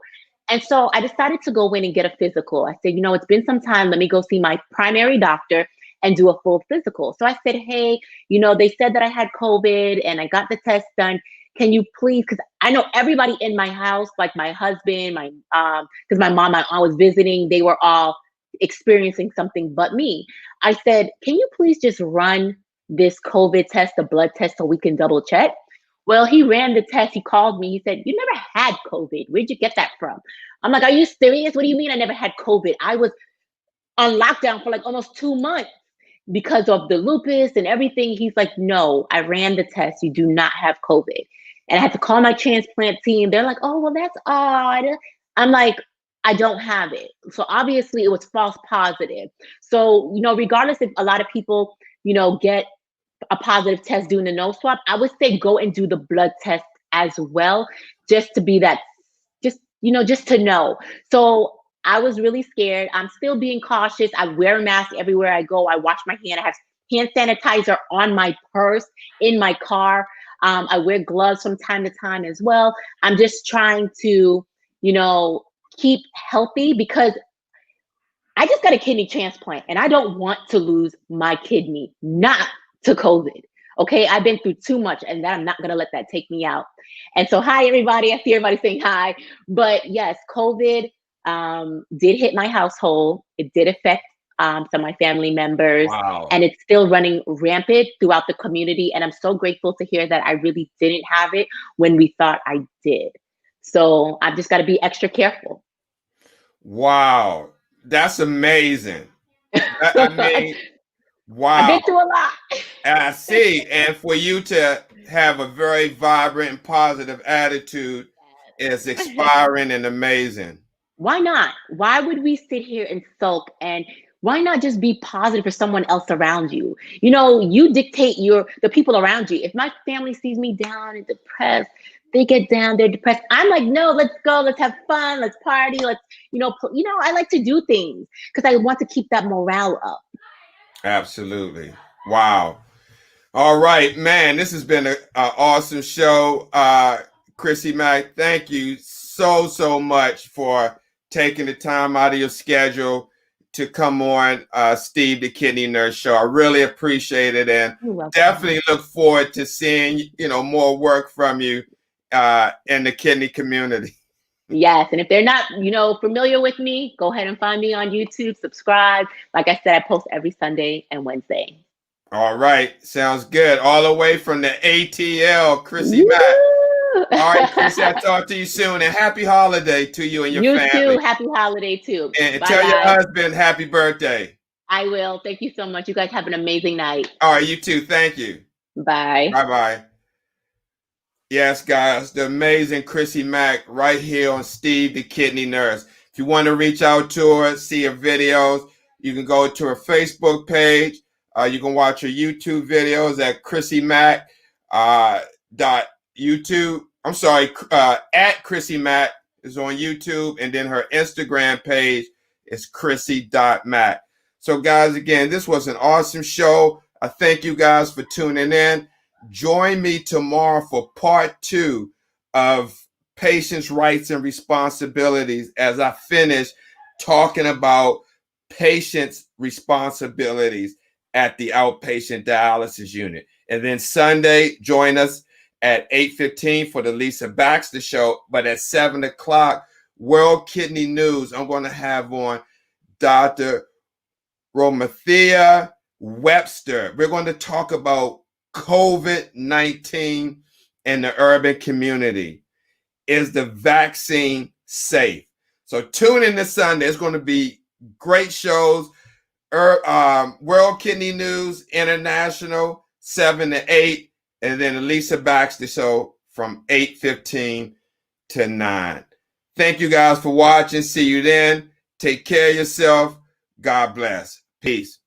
And so I decided to go in and get a physical. I said, it's been some time. Let me go see my primary doctor and do a full physical. So I said, "Hey, they said that I had COVID and I got the test done. Can you please?" Because I know everybody in my house, like my husband, because my mom, my aunt was visiting, they were all experiencing something but me. I said, "Can you please just run this COVID test, the blood test, so we can double check?" Well, he ran the test. He called me. He said, "You never had COVID. Where'd you get that from?" I'm like, "Are you serious? What do you mean I never had COVID? I was on lockdown for like almost 2 months because of the lupus and everything." He's like, "No, I ran the test. You do not have COVID." And I had to call my transplant team. They're like, "Oh, well, that's odd." I'm like, "I don't have it." So obviously it was false positive. So, regardless if a lot of people, get a positive test doing the nose swab, I would say go and do the blood test as well, just to be that, just to know. So I was really scared. I'm still being cautious. I wear a mask everywhere I go. I wash my hand. I have hand sanitizer on my purse, in my car. I wear gloves from time to time as well. I'm just trying to, keep healthy, because I just got a kidney transplant and I don't want to lose my kidney, not to COVID. Okay. I've been through too much, and I'm not going to let that take me out. And so, hi, everybody. I see everybody saying hi. But yes, COVID did hit my household. It did affect some of my family members, Wow. and it's still running rampant throughout the community. And I'm so grateful to hear that I really didn't have it when we thought I did. So I've just got to be extra careful. Wow. That's amazing. I mean, I've wow. been through a lot. I see. And for you to have a very vibrant and positive attitude is inspiring and amazing. Why not? Why would we sit here and sulk? And why not just be positive for someone else around you? You dictate the people around you. If my family sees me down and depressed, they get down, they're depressed. I'm like, "No, let's go, let's have fun, let's party, let's, I like to do things because I want to keep that morale up." Absolutely. Wow. All right, man. This has been an awesome show. Crissy Mac, thank you so much for taking the time out of your schedule to come on Steve the Kidney Nurse show. I really appreciate it, and You're welcome. definitely look forward to seeing more work from you in the kidney community. Yes, and if they're not, familiar with me, go ahead and find me on YouTube, subscribe. Like I said, I post every Sunday and Wednesday. All right. Sounds good. All the way from the ATL, Crissy Mac. Woo! All right, Crissy, I'll talk to you soon. And happy holiday to you and your You family. too. Happy holiday too. And Bye tell your bye. husband happy birthday. I will. Thank you so much. You guys have an amazing night. All right, you too. Thank you. Bye. Bye-bye. Yes, guys, the amazing Crissy Mac right here on Steve the Kidney Nurse. If you want to reach out to her, see her videos, you can go to her Facebook page. You can watch her YouTube videos at Crissy Mac dot YouTube. I'm sorry, at Crissy Mac is on YouTube, and then her Instagram page is Crissy.Mac. So, guys, again, this was an awesome show. I thank you guys for tuning in. Join me tomorrow for part 2 of patients' rights and responsibilities as I finish talking about patients' responsibilities at the outpatient dialysis unit. And then Sunday, join us at 8:15 for the Lisa Baxter Show. But at 7 o'clock, World Kidney News, I'm going to have on Dr. Romathea Webster. We're going to talk about COVID-19 in the urban community. Is the vaccine safe? So tune in this Sunday. It's going to be great shows. World Kidney News International, 7 to 8. And then the Lisa Baxter Show from 8:15 to 9. Thank you guys for watching. See you then. Take care of yourself. God bless. Peace.